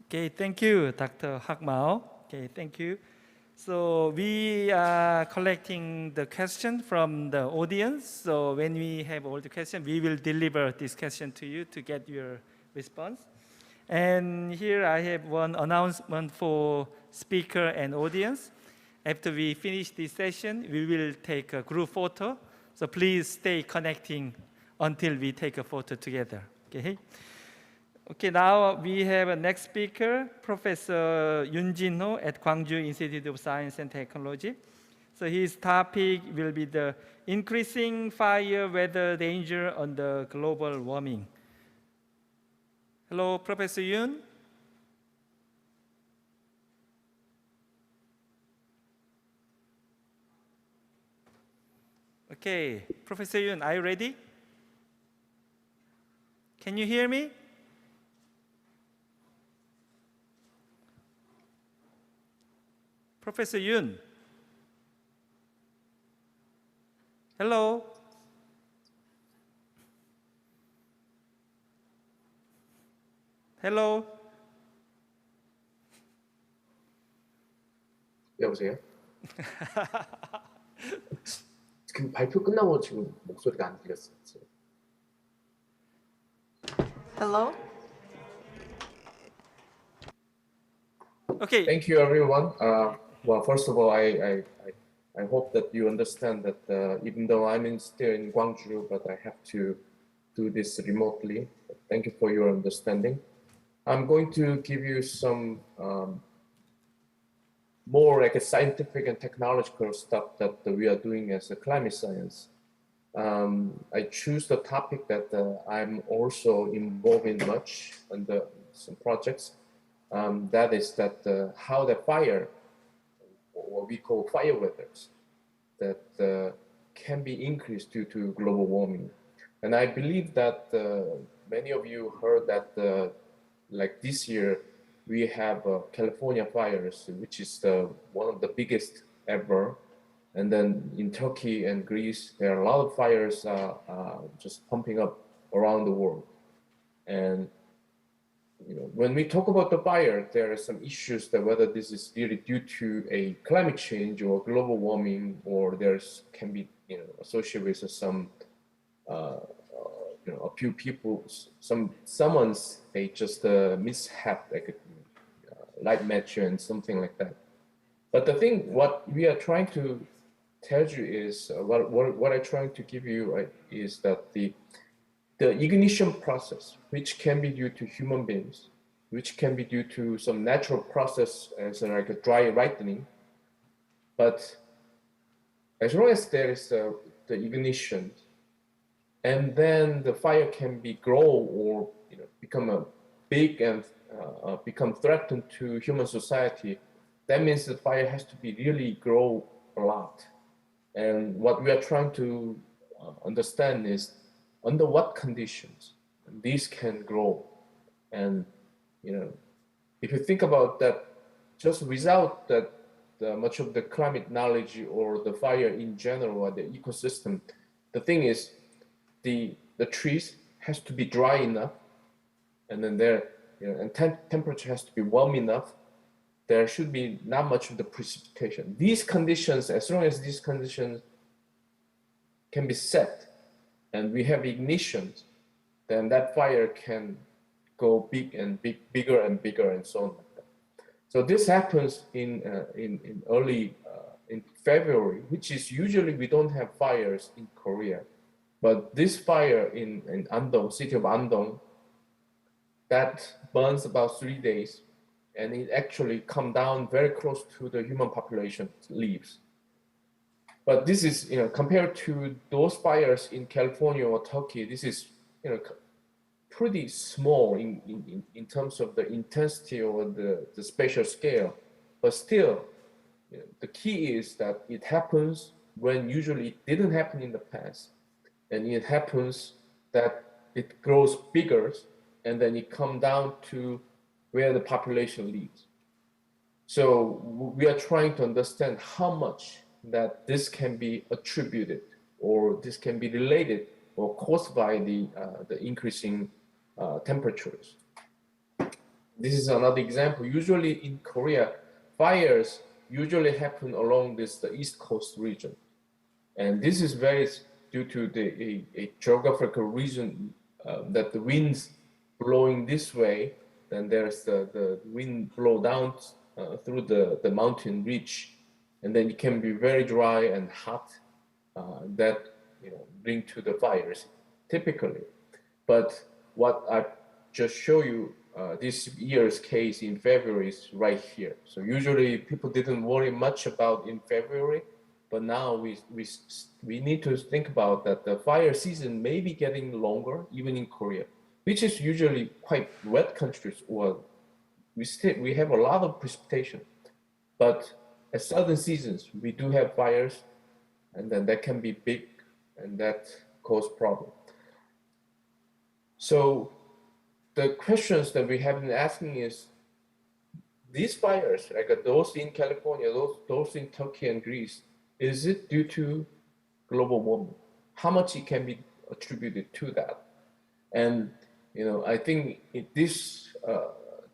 Okay, thank you, Dr. Hagmao. Okay, thank you. So we are collecting the question from the audience. So when we have all the questions, we will deliver this question to you to get your response. And here I have one announcement for speaker and audience. After we finish this session, we will take a group photo. So please stay connecting until we take a photo together. Okay. Okay. Now we have a next speaker, Professor Yoon Jin-ho at Gwangju Institute of Science and Technology. So his topic will be the increasing fire weather danger on the global warming. Hello, Professor Yoon. Okay, Professor Yoon, are you ready? Can you hear me? Professor Yoon. Hello? Hello? 여보세요? 그 발표 끝나고 지금 목소리가 안 들렸어요. Hello? Okay. Thank you, everyone. Well, first of all, I hope that you understand that even though I'm still in Gwangju, but I have to do this remotely. Thank you for your understanding. I'm going to give you some more like a scientific and technological stuff that we are doing as a climate science. I choose the topic that I'm also involved in much under some projects. That is that how the fire, or what we call fire weathers, that can be increased due to global warming. And I believe that many of you heard that like this year, we have California fires, which is one of the biggest ever. And then in Turkey and Greece, there are a lot of fires just pumping up around the world. And you know, when we talk about the fire, there are some issues that whether this is really due to a climate change or global warming, or there's can be associated with some a few people, someone's they just mishap like a light match and something like that. But the thing, what we are trying to tell you is what I'm trying to give you is that the ignition process, which can be due to human beings, which can be due to some natural process as like a dry lightning, but as long as there is the ignition, and then the fire can be grow or become a big and become threatened to human society. That means the fire has to be really grow a lot. And what we are trying to understand is under what conditions these can grow. And if you think about that, just without that much of the climate knowledge or the fire in general or the ecosystem, the thing is the trees has to be dry enough, and then and temperature has to be warm enough. There should be not much of the precipitation. These conditions, as long as these conditions can be set, and we have ignitions, then that fire can go bigger and bigger, and so on like that. So this happens in early in February, which is usually we don't have fires in Korea, but this fire in Andong, city of Andong, that burns about 3 days, and it actually come down very close to the human population lives. But this is, compared to those fires in California or Turkey, this is, pretty small in terms of the intensity or the spatial scale. But still, the key is that it happens when usually it didn't happen in the past. And it happens that it grows bigger, and then it comes down to where the population lives. So we are trying to understand how much that this can be attributed, or this can be related or caused by the increasing temperatures. This is another example. Usually in Korea, fires usually happen along the East Coast region. And this is very due to a geographical region that the winds blowing this way, then there's the wind blow down through the mountain ridge, and then it can be very dry and hot. That bring to the fires typically. But what I just show you this year's case in February is right here. So usually people didn't worry much about in February, but now we need to think about that the fire season may be getting longer even in Korea, which is usually quite wet countries, or we have a lot of precipitation. But at certain seasons, we do have fires, and then that can be big, and that cause problem. So the questions that we have been asking is, these fires, like those in California, those in Turkey and Greece, is it due to global warming? How much it can be attributed to that? And I think this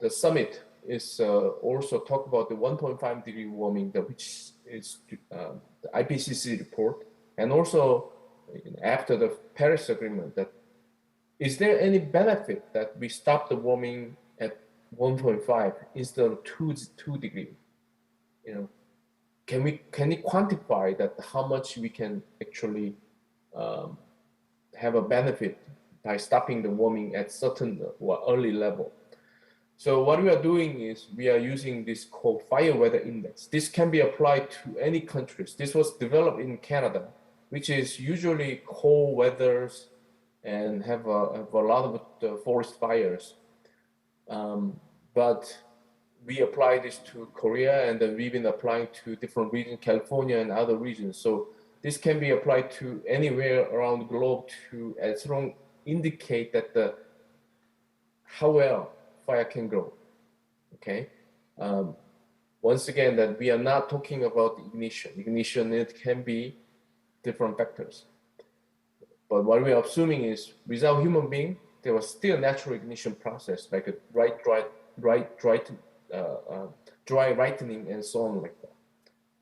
the summit is also talk about the 1.5 degree warming, which is the IPCC report, and also after the Paris Agreement, that is there any benefit that we stop the warming at 1.5 instead of 2 degree? You know, can we quantify that how much we can actually have a benefit by stopping the warming at certain early level? So what we are doing is we are using this called fire weather index. This can be applied to any countries. This was developed in Canada, which is usually cold weathers and have a lot of forest fires. But we apply this to Korea, and then we've been applying to different regions, California and other regions. So this can be applied to anywhere around the globe to as long indicate that how well fire can grow. Okay. Once again, that we are not talking about ignition. Ignition, it can be different factors. But what we are assuming is without human being, there was still natural ignition process, like a dry lightning and so on like that.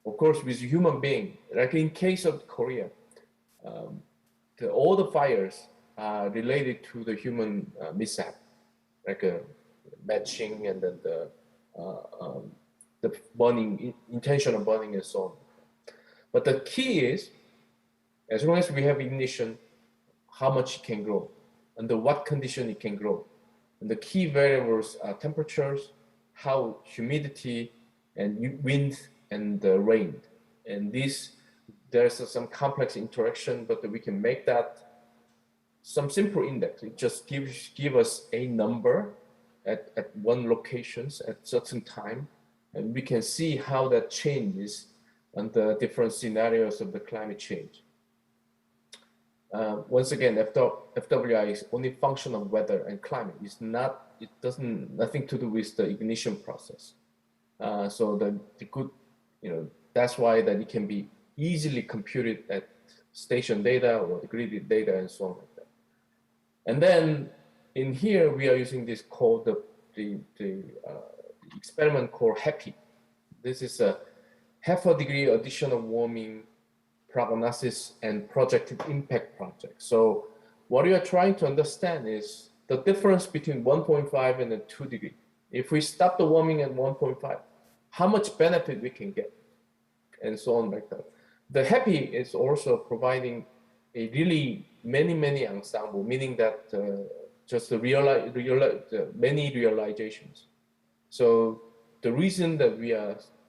Of course, with human being, like in case of Korea, all the fires are related to the human mishap, like matching and then the burning, intentional burning and so on. But the key is, as long as we have ignition, how much it can grow, under what condition it can grow. And the key variables are temperatures, how humidity, and wind, and rain. And there's some complex interaction, but we can make that some simple index. It just give us a number at one locations at certain time, and we can see how that changes under different scenarios of the climate change. Once again, FWI is only function of weather and climate. It doesn't nothing to do with the ignition process. So the good, that's why that it can be easily computed at station data or the grid data and so on like that. And then in here we are using this called the experiment called HAPPY. This is a half a degree additional warming prognosis and projected impact project. So what we are trying to understand is the difference between 1.5 and 2 degree. If we stop the warming at 1.5, how much benefit we can get, and so on like that. The HAPPY is also providing a really many ensemble, meaning that just many realizations. So the reason that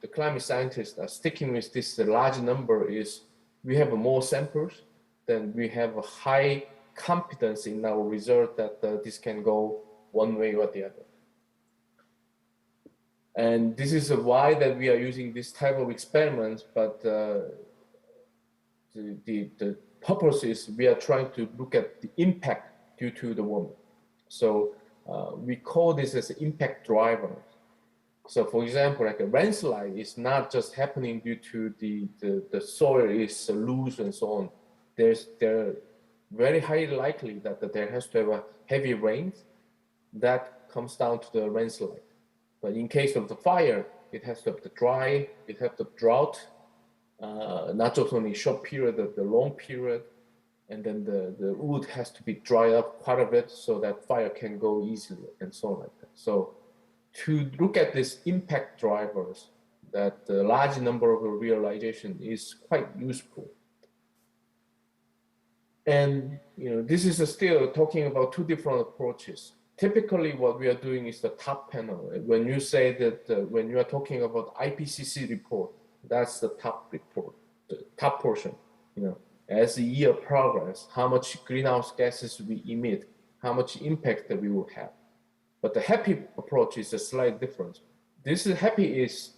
the climate scientists are sticking with this large number is we have more samples, then we have a high confidence in our result that this can go one way or the other. And this is why that we are using this type of experiments, but the purpose is we are trying to look at the impact due to the warming. So we call this as impact driver. So for example, like a landslide is not just happening due to the soil is loose and so on. They're very highly likely that there has to have a heavy rain that comes down to the landslide. But in case of the fire, it has to have the dry, it has the drought, not just only short period, the long period, and then the wood has to be dried up quite a bit so that fire can go easily and so on like that. So to look at these impact drivers, that the large number of realization is quite useful. And this is still talking about two different approaches. Typically, what we are doing is the top panel. When you say that when you are talking about IPCC report, that's the top report, the top portion. As the year progress, how much greenhouse gases we emit, how much impact that we will have. But the HAPPY approach is a slight difference. This HAPPY is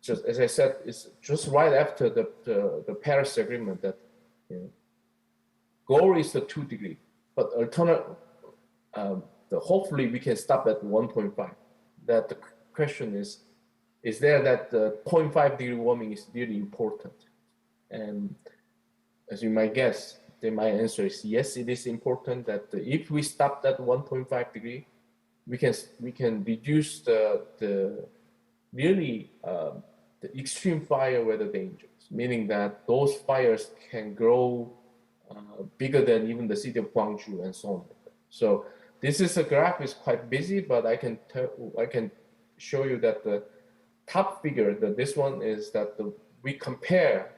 just, as I said, is just right after the Paris Agreement that goal is the 2 degree, but alternate, hopefully we can stop at 1.5. That the question is there that the 0.5 degree warming is really important? And as you might guess, my answer is yes, it is important that if we stop that 1.5 degree, we can reduce the really the extreme fire weather dangers, meaning that those fires can grow bigger than even the city of Gwangju and so on. So this is a graph is quite busy, but I can show you that the top figure, that this one is that we compare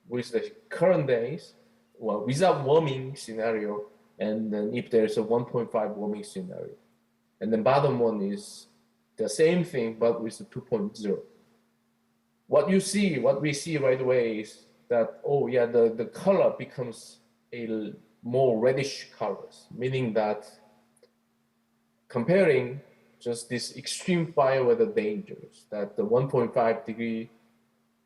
with the current days, well, without warming scenario, and then if there's a 1.5 warming scenario. And the bottom one is the same thing, but with the 2.0. What we see right away is that, oh yeah, the color becomes a more reddish colors, meaning that comparing just this extreme fire weather dangers, that the 1.5 degree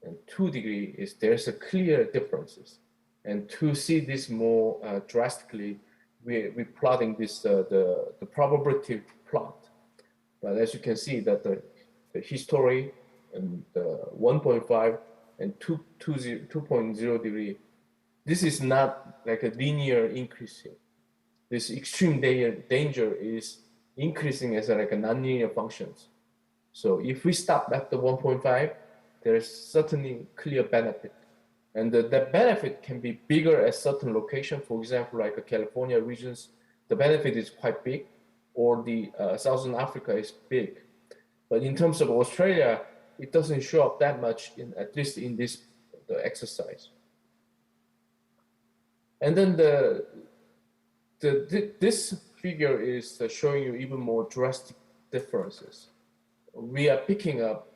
and 2 degree is, there's a clear differences. And to see this more drastically, we're plotting this, the probability plot. But as you can see that the history and the 1.5 and 2.0 degree, this is not like a linear increasing. This extreme danger is increasing as like a nonlinear functions. So if we stop at the 1.5, there's certainly clear benefit. And the benefit can be bigger at certain location. For example, like the California regions, the benefit is quite big, or the Southern Africa is big. But in terms of Australia, it doesn't show up that much, at least in this exercise. And then this figure is showing you even more drastic differences. We are picking up,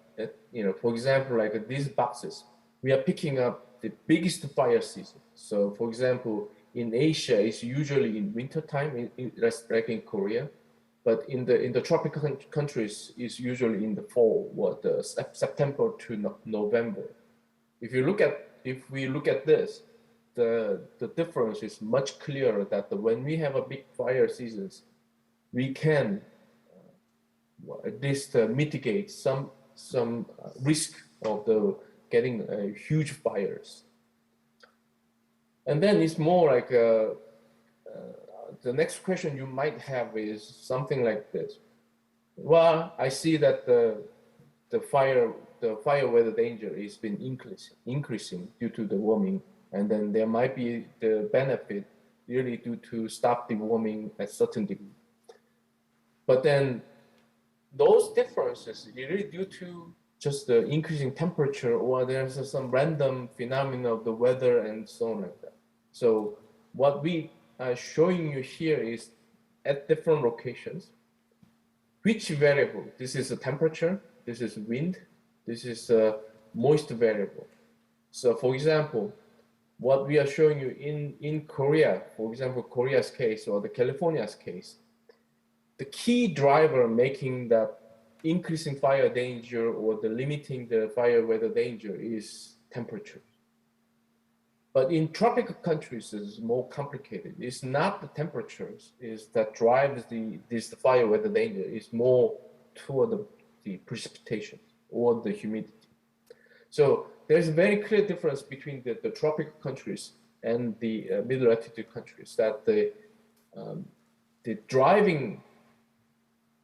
for example, like these boxes, we are picking up the biggest fire season. So for example, in Asia, it's usually in winter time, like in Korea, but in the tropical countries, it's usually in the fall, September to November. If we look at this, the difference is much clearer that when we have a big fire seasons, we can at least mitigate some risk of getting huge fires. And then it's more like the next question you might have is something like this. Well, I see that the fire weather danger has been increasing due to the warming, and then there might be the benefit really due to stop the warming at certain degree. But then those differences are really due to just the increasing temperature, or there's some random phenomena of the weather and so on like that. So what we are showing you here is at different locations, which variable, this is the temperature, this is wind, this is a moist variable. So for example, what we are showing you in Korea, for example, Korea's case or the California's case, the key driver making that increasing fire danger or the limiting the fire weather danger is temperature. But in tropical countries, it's more complicated. It's not the temperatures that drives this fire weather danger. It's more toward the precipitation or the humidity. So there's a very clear difference between the tropical countries and the middle altitude countries, that the driving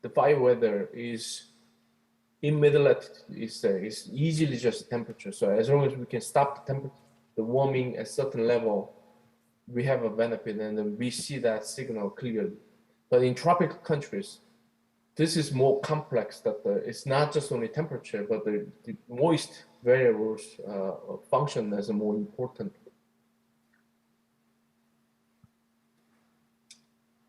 the fire weather is in middle altitude is easily just temperature. So as long as we can stop the warming at certain level, we have a benefit, and then we see that signal clearly. But in tropical countries, this is more complex, that it's not just only temperature, but the moist variables function as a more important.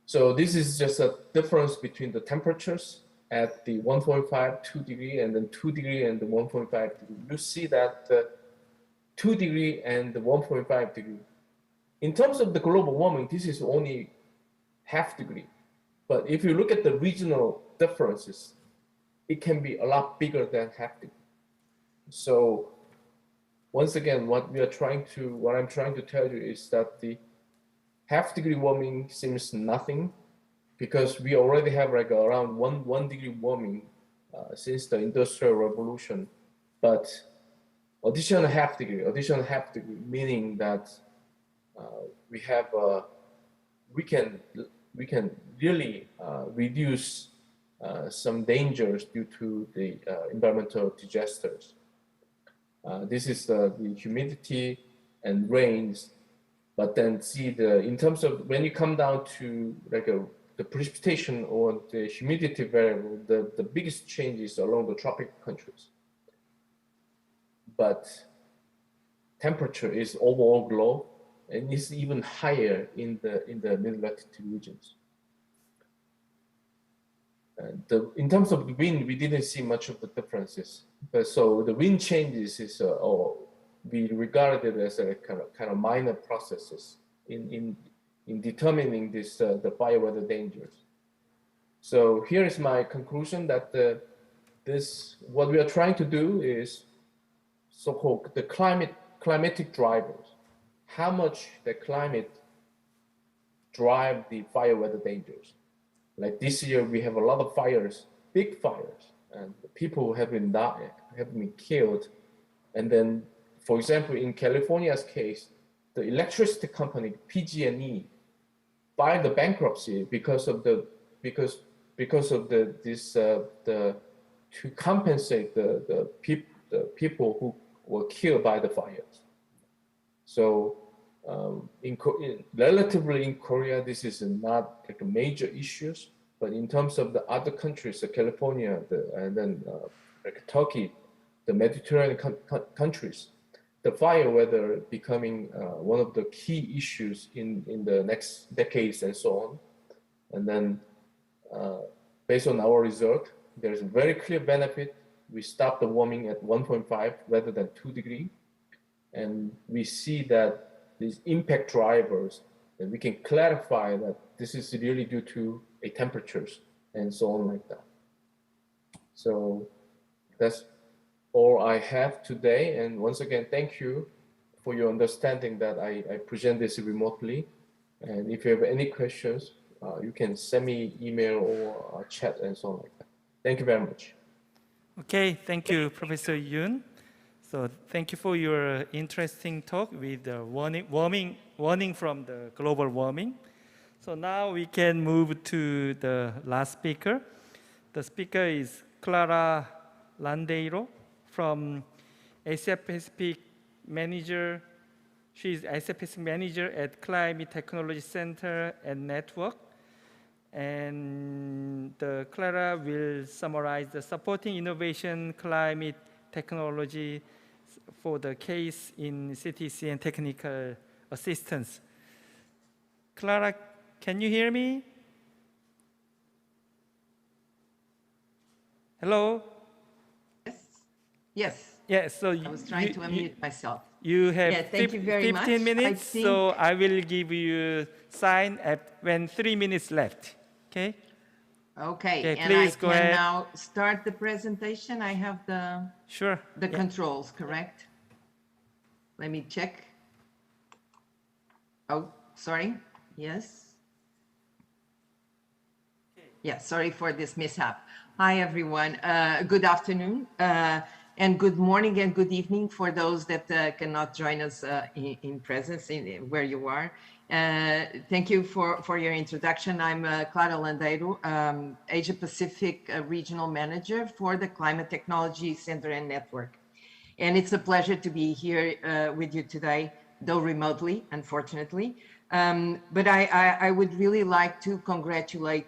So this is just a difference between the temperatures at the 1.5, 2 degree, and then 2 degree and the 1.5 degree. You see that 2 degree and the 1.5 degree. In terms of the global warming, this is only half degree. But if you look at the regional differences, it can be a lot bigger than half degree. So once again, what I'm trying to tell you is that the half degree warming seems nothing, because we already have like around one degree warming since the Industrial Revolution. But additional half degree, meaning that we can really reduce some dangers due to the environmental disasters. This is the humidity and rains, but then see in terms of when you come down to like the precipitation or the humidity variable, the biggest change is along the tropical countries. But temperature is overall low and is even higher in the middle latitude regions. In terms of the wind, we didn't see much of the differences. But so the wind changes is we regard it as a kind of minor processes in determining this the fire weather dangers. So here is my conclusion that what we are trying to do is so-called the climatic drivers. How much the climate drive the fire weather dangers. Like this year, we have a lot of fires, big fires, and people have been killed. And then, for example, in California's case, the electricity company PG&E filed the bankruptcy because of to compensate the people who were killed by the fires. So relatively in Korea, this is not like a major issues, but in terms of the other countries, California, and then like Turkey, the Mediterranean countries, the fire weather becoming one of the key issues in the next decades and so on. And then based on our result, there's a very clear benefit. We stop the warming at 1.5 rather than 2 degrees. And we see that these impact drivers, and we can clarify that this is really due to temperatures and so on like that. So that's all I have today. And once again, thank you for your understanding that I present this remotely. And if you have any questions, you can send me email or chat and so on like that. Thank you very much. Okay, thank you, Professor Yoon. So thank you for your interesting talk with the warning from the global warming. So now we can move to the last speaker. The speaker is Clara Landeiro from Asia Pacific Manager. She is Asia Pacific Manager at Climate Technology Center and Network. And Clara will summarize the supporting innovation climate technology for the case in CTC and technical assistance. Clara, can you hear me? Hello? Yes. Yes. So I was trying to unmute myself. You have Yeah, thank you very 15 much. minutes, so I will give you sign when 3 minutes left. Okay? Okay, and please I go can ahead. now start the presentation. I have the controls, correct? Let me check. Oh, sorry. Yes. Yeah, sorry for this mishap. Hi, everyone. Good afternoon. And good morning and good evening for those that cannot join us in presence where you are. Thank you for your introduction. I'm Clara Landeiro, Asia Pacific Regional Manager for the Climate Technology Center and Network. And it's a pleasure to be here with you today, though remotely, unfortunately. But I would really like to congratulate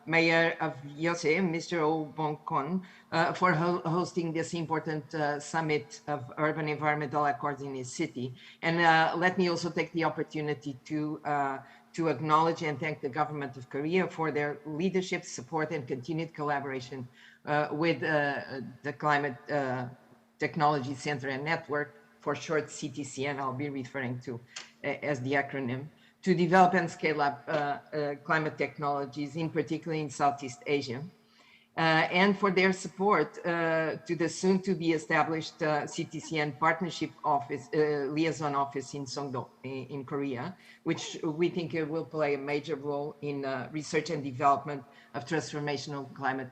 Mayor of YEOSU, Mr. Oh Bong-kon, for hosting this important summit of urban environmental accords in his city. And let me also take the opportunity to acknowledge and thank the government of Korea for their leadership, support, and continued collaboration with the Climate Technology Center and Network, for short CTCN, I'll be referring to as the acronym, to develop and scale up climate technologies, in particular in Southeast Asia, and for their support to the soon to be established CTCN Partnership Office, Liaison Office in Songdo in Korea, which we think will play a major role in research and development of transformational climate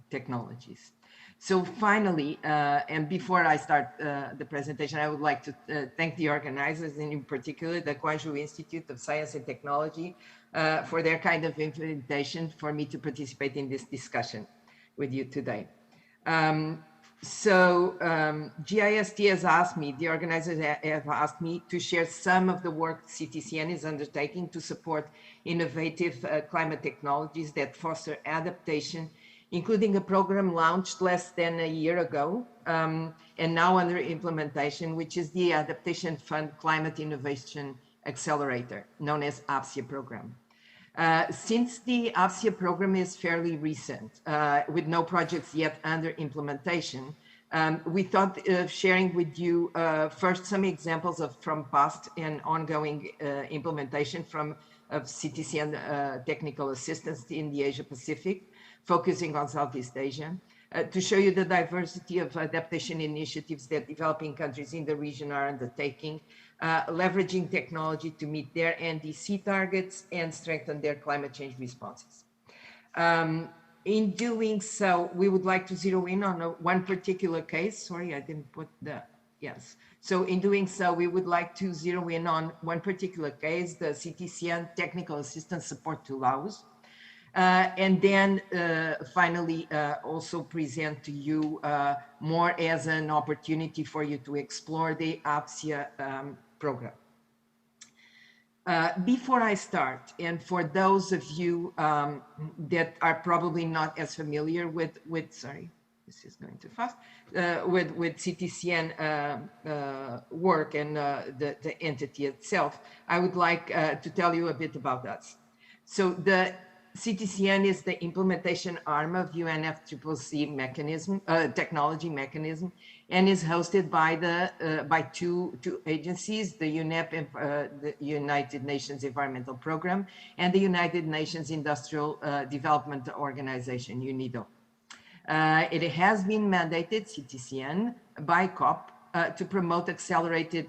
technologies. So finally, and before I start the presentation, I would like to thank the organizers, and in particular the Guangzhou Institute of Science and Technology, for their kind of invitation for me to participate in this discussion with you today. GIST has asked me, the organizers have asked me to share some of the work CTCN is undertaking to support innovative climate technologies that foster adaptation, including a program launched less than a year ago and now under implementation, which is the Adaptation Fund Climate Innovation Accelerator, known as APSIA program. Since the APSIA program is fairly recent, with no projects yet under implementation, we thought of sharing with you first some examples from past and ongoing implementation of CTCN technical assistance in the Asia Pacific, focusing on Southeast Asia, to show you the diversity of adaptation initiatives that developing countries in the region are undertaking, leveraging technology to meet their NDC targets and strengthen their climate change responses. In doing so, we would like to zero in on one particular case. Sorry, I didn't put the, yes. So in doing so, we would like to zero in on one particular case, the CTCN technical assistance support to Laos. And then finally also present to you more as an opportunity for you to explore the APSIA program. Before I start, and for those of you that are probably not as familiar with sorry, this is going too fast, with CTCN work and the entity itself, I would like to tell you a bit about us. So the CTCN is the implementation arm of UNFCCC mechanism, technology mechanism, and is hosted by two agencies, the UNEP, the United Nations Environmental Programme, and the United Nations Industrial Development Organization, UNIDO. It has been mandated, CTCN, by COP to promote accelerated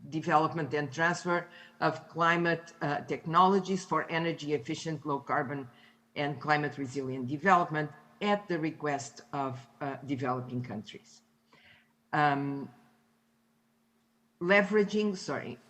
development and transfer of climate technologies for energy efficient, low carbon and climate resilient development at the request of developing countries.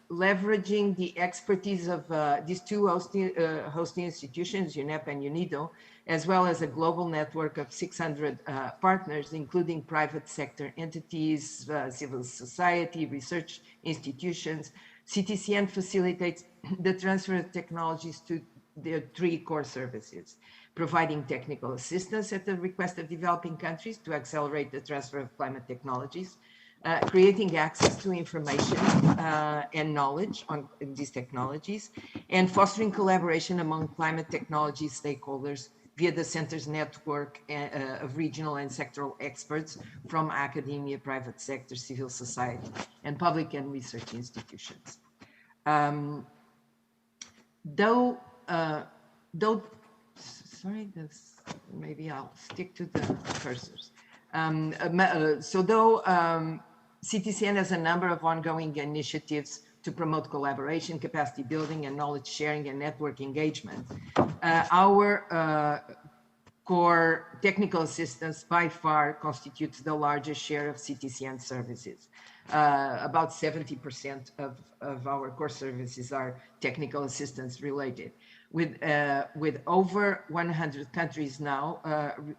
Leveraging the expertise of these two hosting institutions, UNEP and UNIDO, as well as a global network of 600 partners, including private sector entities, civil society, research institutions, CTCN facilitates the transfer of technologies to their three core services: providing technical assistance at the request of developing countries to accelerate the transfer of climate technologies, creating access to information and knowledge on these technologies, and fostering collaboration among climate technology stakeholders via the center's network of regional and sectoral experts from academia, private sector, civil society, and public and research institutions. Sorry, maybe I'll stick to the cursors. CTCN has a number of ongoing initiatives to promote collaboration, capacity building, and knowledge sharing and network engagement. Our core technical assistance by far constitutes the largest share of CTCN services. About 70% of our core services are technical assistance related. With over 100 countries now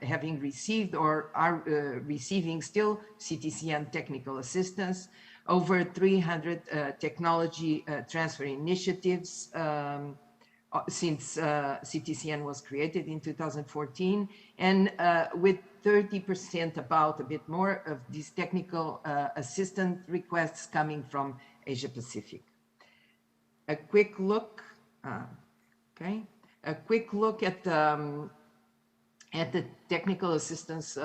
having received or are receiving still CTCN technical assistance, over 300 technology transfer initiatives since CTCN was created in 2014, and with 30%, about a bit more, of these technical assistance requests coming from Asia Pacific. A quick look. A quick look at the technical assistance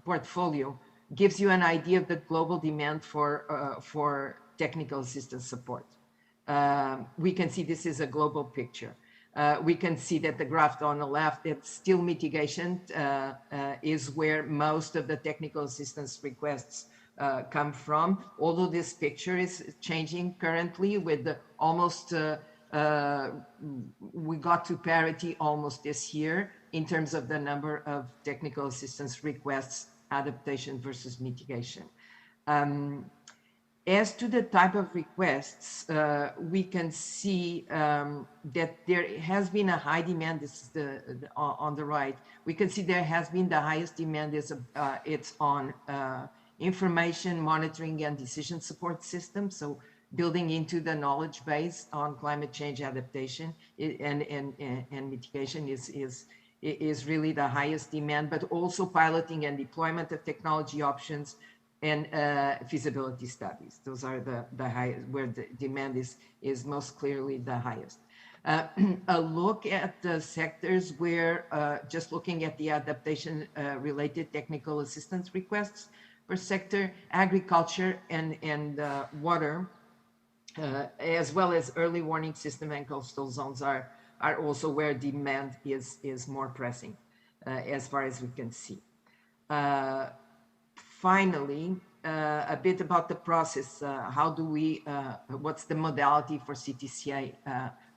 portfolio gives you an idea of the global demand for technical assistance support. We can see this is a global picture. We can see that the graph on the left, that still mitigation is where most of the technical assistance requests come from, although this picture is changing currently with the almost we got to parity almost this year in terms of the number of technical assistance requests, adaptation versus mitigation. As to the type of requests, we can see that there has been a high demand. This is on the right. We can see there has been the highest demand it's on information monitoring and decision support systems. So building into the knowledge base on climate change adaptation and mitigation is really the highest demand, but also piloting and deployment of technology options and feasibility studies. Those are the highest, where the demand is most clearly the highest. A look at the sectors where, just looking at the adaptation related technical assistance requests per sector, agriculture and water, as well as early warning system and coastal zones are also where demand is more pressing, as far as we can see. Finally, a bit about the process. How do we, what's the modality for CTCA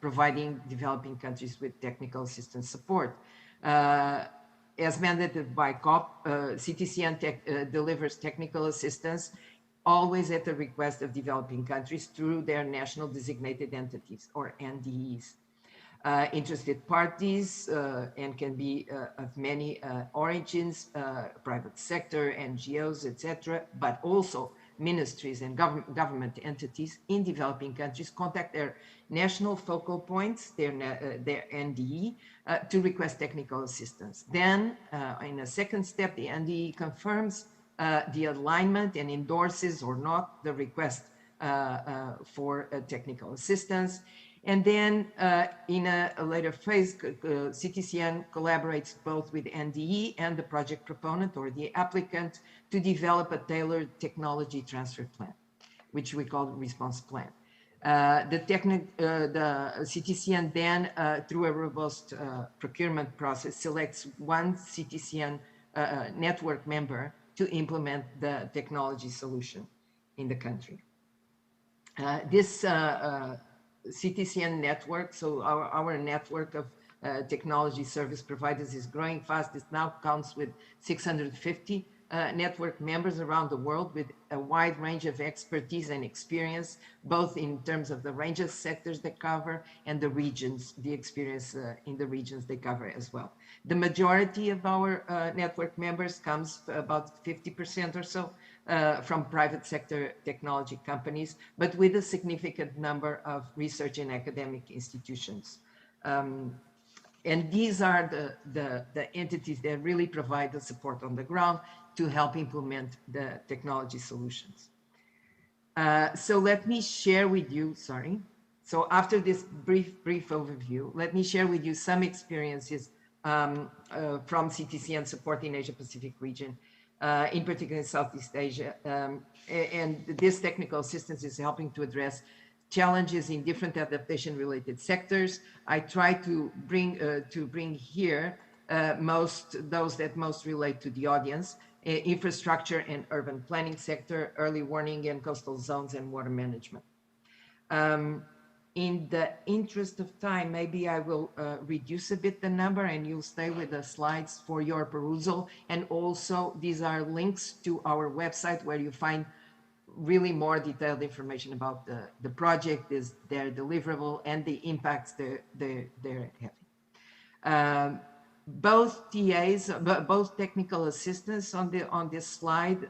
providing developing countries with technical assistance support? As mandated by COP, CTCN delivers technical assistance always at the request of developing countries through their national designated entities, or NDEs. Interested parties and can be of many origins, private sector, NGOs, etc., but also ministries and government entities in developing countries contact their national focal points, their NDE, to request technical assistance. Then, in a second step, the NDE confirms the alignment and endorses or not the request for technical assistance. And then in a later phase, CTCN collaborates both with NDE and the project proponent or the applicant to develop a tailored technology transfer plan, which we call response plan. The CTCN then, through a robust procurement process, selects one CTCN network member to implement the technology solution in the country. This CTCN network, so our network of technology service providers is growing fast. It now counts with 650 network members around the world with a wide range of expertise and experience, both in terms of the range of sectors they cover and the regions, the experience in the regions they cover as well. The majority of our network members comes, about 50% or so, from private sector technology companies, but with a significant number of research and academic institutions. And these are the entities that really provide the support on the ground to help implement the technology solutions. So let me share with you, So after this brief overview, let me share with you some experiences from CTCN support in Asia Pacific region, in particular in Southeast Asia. And this technical assistance is helping to address challenges in different adaptation related sectors. I try to bring here those that most relate to the audience: infrastructure and urban planning sector, early warning and coastal zones, and water management. In the interest of time, maybe I will reduce a bit the number and you'll stay with the slides for your perusal. And also these are links to our website where you find really more detailed information about the project, their deliverable, and the impacts they're having. Both TAs, both technical assistants on this slide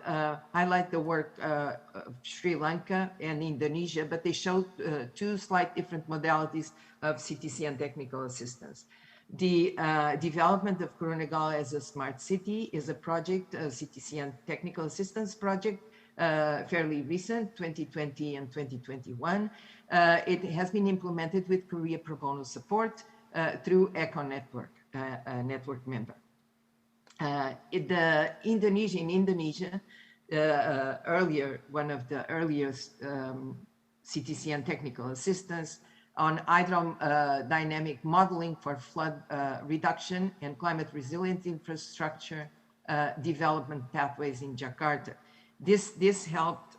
highlight the work of Sri Lanka and Indonesia, but they show two slight different modalities of CTCN technical assistance. The development of Kurunegala as a smart city is a project, a CTCN technical assistance project, fairly recent, 2020 and 2021. It has been implemented with Korea pro bono support through ECO Network, a network member. In Indonesia, earlier, one of the earliest CTCN technical assistance on hydrodynamic modeling for flood reduction and climate resilient infrastructure development pathways in Jakarta. This helped,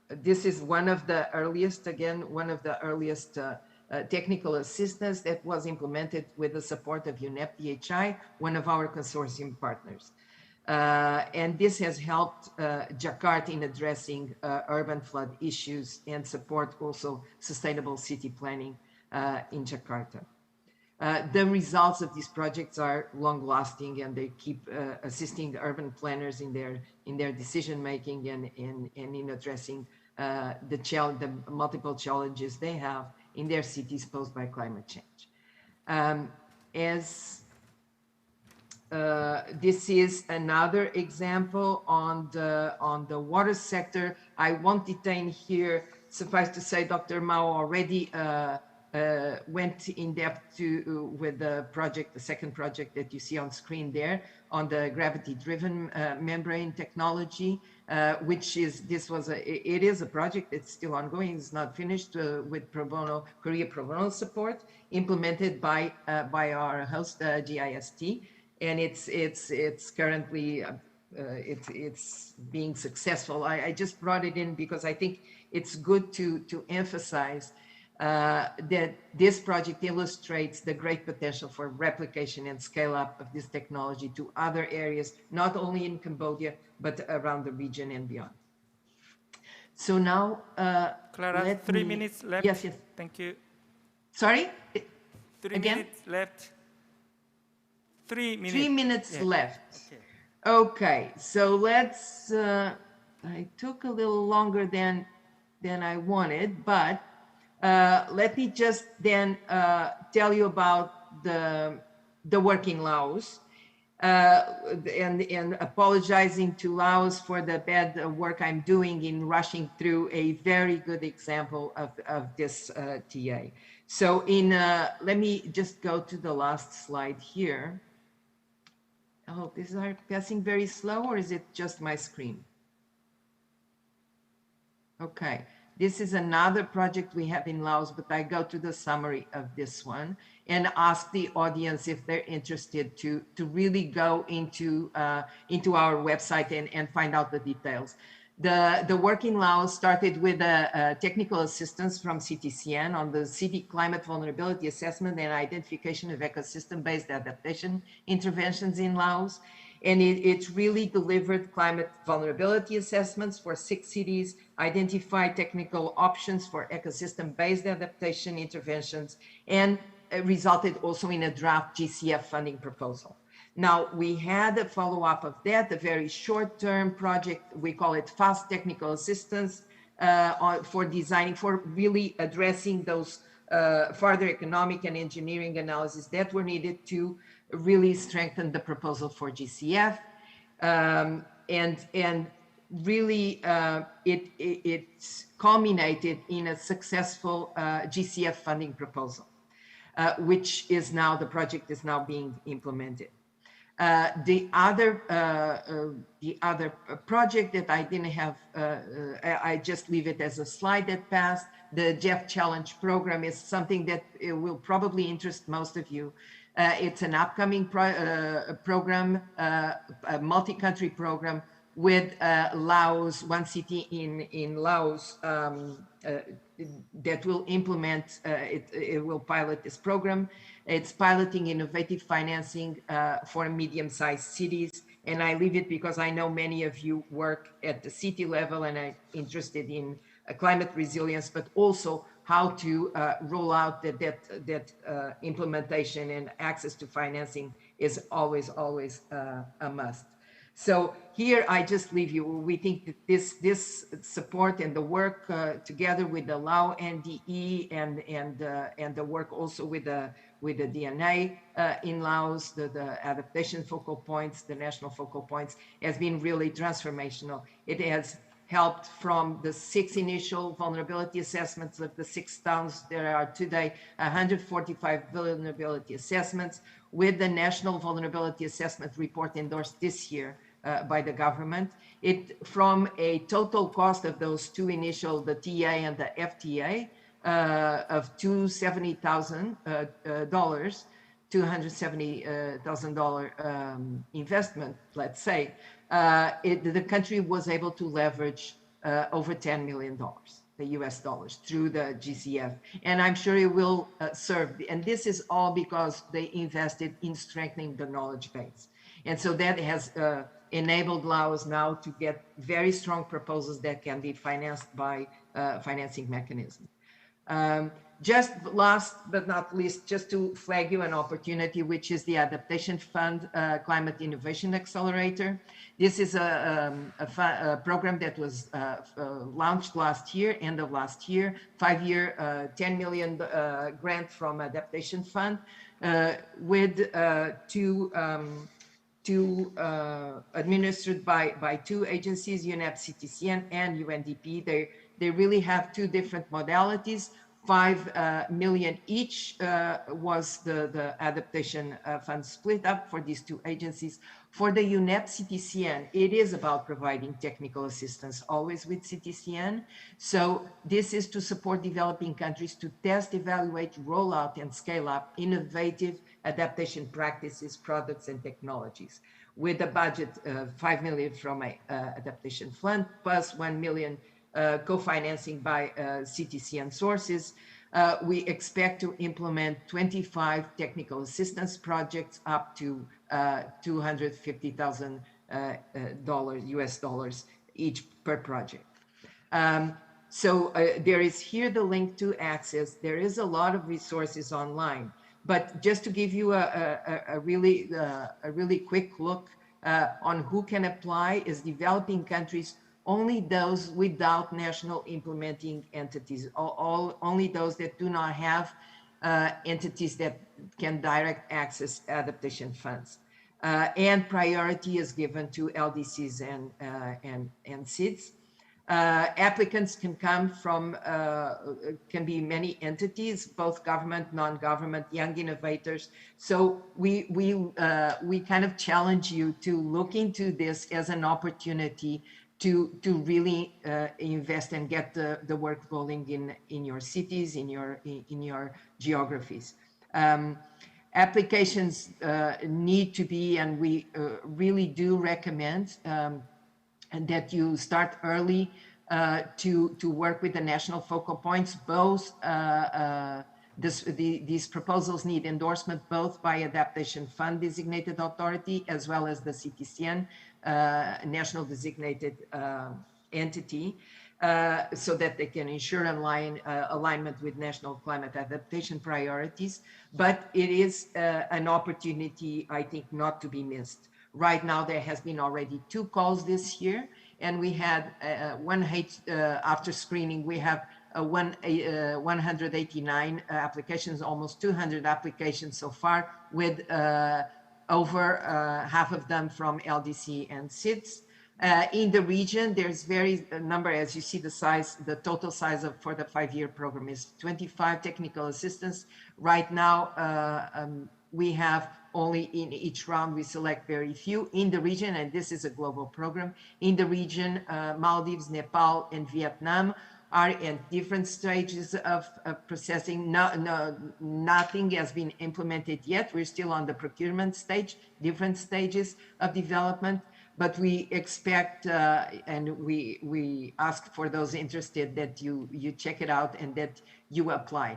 this is one of the earliest, again, one of the earliest technical assistance that was implemented with the support of UNEP DHI, one of our consortium partners. And this has helped Jakarta in addressing urban flood issues and support also sustainable city planning in Jakarta. The results of these projects are long-lasting, and they keep assisting the urban planners in their decision-making and in addressing the multiple challenges they have in their cities posed by climate change. This is another example on the water sector. I won't detain here. Suffice to say, Dr. Mao already went in depth with the project, the second project that you see on screen there, on the gravity-driven membrane technology, which is it is a project that's still ongoing. It's not finished with Korea pro bono support, implemented by our host GIST. And it's currently it's being successful. I just brought it in because I think it's good to emphasize that this project illustrates the great potential for replication and scale up of this technology to other areas, not only in Cambodia, but around the region and beyond. So now, Clara, 3 minutes left. Yes, yes. Thank you. Sorry? 3 Again? minutes left. 3 minutes. 3 minutes Yeah. left. Okay. Okay, so let's, I took a little longer than I wanted, but let me just then tell you about the working Laos, and apologizing to Laos for the bad work I'm doing in rushing through a very good example of this TA. So let me just go to the last slide here. Oh, these are passing very slow, or is it just my screen? Okay, this is another project we have in Laos, but I go to the summary of this one and ask the audience if they're interested to really go into our website and find out the details. The work in Laos started with a technical assistance from CTCN on the city climate vulnerability assessment and identification of ecosystem-based adaptation interventions in Laos. And it really delivered climate vulnerability assessments for 6 cities, identified technical options for ecosystem-based adaptation interventions, and resulted also in a draft GCF funding proposal. Now, we had a follow-up of that, a very short-term project. We call it fast technical assistance for designing, for really addressing those further economic and engineering analysis that were needed to really strengthen the proposal for GCF. And really, it culminated in a successful GCF funding proposal, which is now, the project is now being implemented. The other project that I didn't have, I just leave it as a slide that passed. The Jeff Challenge program is something that will probably interest most of you. It's an upcoming program, a multi-country program with Laos, one city in Laos that will implement, it will pilot this program. It's piloting innovative financing for medium-sized cities. And I leave it because I know many of you work at the city level and are interested in climate resilience, but also how to roll out that implementation, and access to financing is always a must. So here I just leave you. We think that this support and the work together with the Lao NDE and the work also with the DNA in Laos, the adaptation focal points, the national focal points, has been really transformational. It has helped from the 6 initial vulnerability assessments of the 6 towns. There are today 145 vulnerability assessments, with the National Vulnerability Assessment Report endorsed this year by the government. It, from a total cost of those 2 initial, the TA and the FTA, of $270,000 investment, let's say, the country was able to leverage over $10 million. the US dollars through the GCF. And I'm sure it will serve. And this is all because they invested in strengthening the knowledge base. And so that has enabled Laos now to get very strong proposals that can be financed by financing mechanisms. Just last but not least, just to flag you an opportunity, which is the Adaptation Fund Climate Innovation Accelerator. This is a program that was launched last year, end of last year, 5-year, 10 million grant from Adaptation Fund with administered by two agencies, UNEP CTCN and UNDP. They really have two different modalities. 5 million each was the adaptation fund split up for these two agencies. For the UNEP CTCN, it is about providing technical assistance, always with CTCN. So this is to support developing countries to test, evaluate, roll out, and scale up innovative adaptation practices, products, and technologies. With a budget of 5 million from an adaptation fund, plus 1 million co-financing by CTCN sources, we expect to implement 25 technical assistance projects up to $250,000 US dollars each per project. So there is here the link to access. There is a lot of resources online, but just to give you a really quick look on who can apply is developing countries. Only those without national implementing entities, only those that do not have entities that can direct access adaptation funds. And priority is given to LDCs and SIDS. Applicants can come from, can be many entities, both government, non-government, young innovators. So we kind of challenge you to look into this as an opportunity to really invest and get the work rolling in your cities, in your geographies. Applications need to be, and we really do recommend that you start early to work with the national focal points. Both these proposals need endorsement both by Adaptation Fund designated authority as well as the CTCN national designated entity, so that they can ensure alignment with national climate adaptation priorities. But it is an opportunity, I think, not to be missed. Right now, there has been already 2 calls this year, and we had after screening, we have 189 applications, almost 200 applications so far, with over half of them from LDC and SIDS. In the region, there's very number, as you see the size, the total size for the 5-year program is 25 technical assistance. Right now, we have only in each round, we select very few in the region, and this is a global program. In the region, Maldives, Nepal, and Vietnam are at different stages of processing. Nothing has been implemented yet. We're still on the procurement stage, different stages of development, but we expect and we ask for those interested that you check it out and that you apply.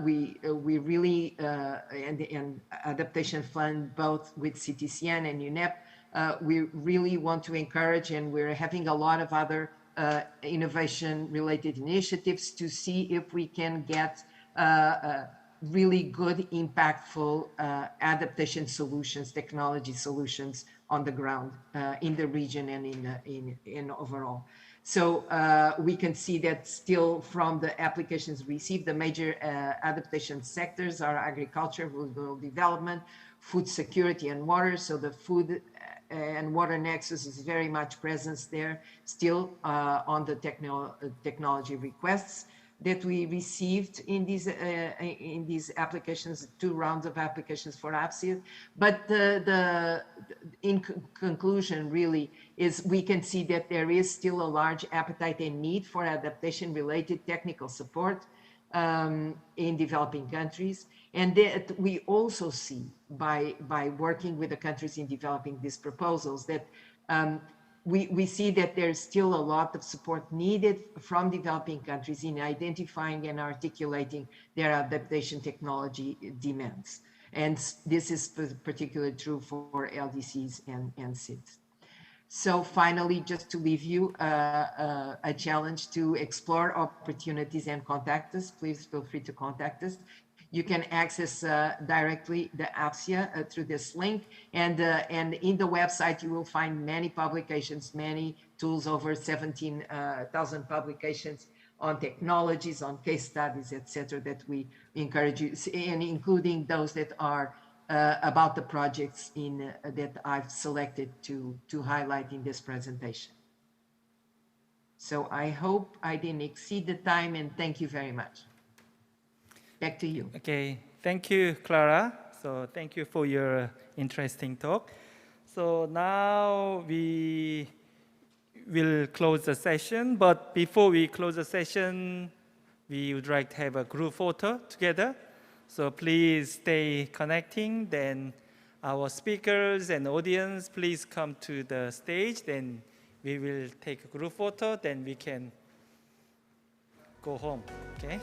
We really, and Adaptation Fund, both with CTCN and UNEP, we really want to encourage, and we're having a lot of other innovation-related initiatives to see if we can get really good, impactful adaptation solutions, technology solutions on the ground in the region and in overall. So we can see that still from the applications received, the major adaptation sectors are agriculture, rural development, food security, and water. So the food and water nexus is very much present there still on the technology requests that we received in these applications, 2 rounds of applications for APSID. But in conclusion, really, is we can see that there is still a large appetite and need for adaptation-related technical support in developing countries. And that we also see by working with the countries in developing these proposals that we see that there's still a lot of support needed from developing countries in identifying and articulating their adaptation technology demands. And this is particularly true for LDCs and SIDS. So finally, just to leave you a challenge to explore opportunities and contact us, please feel free to contact us. You can access directly the APSIA through this link, and in the website you will find many publications, many tools, over 17,000 publications on technologies, on case studies, etc., that we encourage you, and including those that are about the projects that I've selected to highlight in this presentation. So I hope I didn't exceed the time, and thank you very much. Back to you. Okay, thank you, Clara. So thank you for your interesting talk. So now we will close the session, but before we close the session, we would like to have a group photo together. So please stay connecting. Then our speakers and audience, please come to the stage. Then we will take a group photo. Then we can go home. Okay.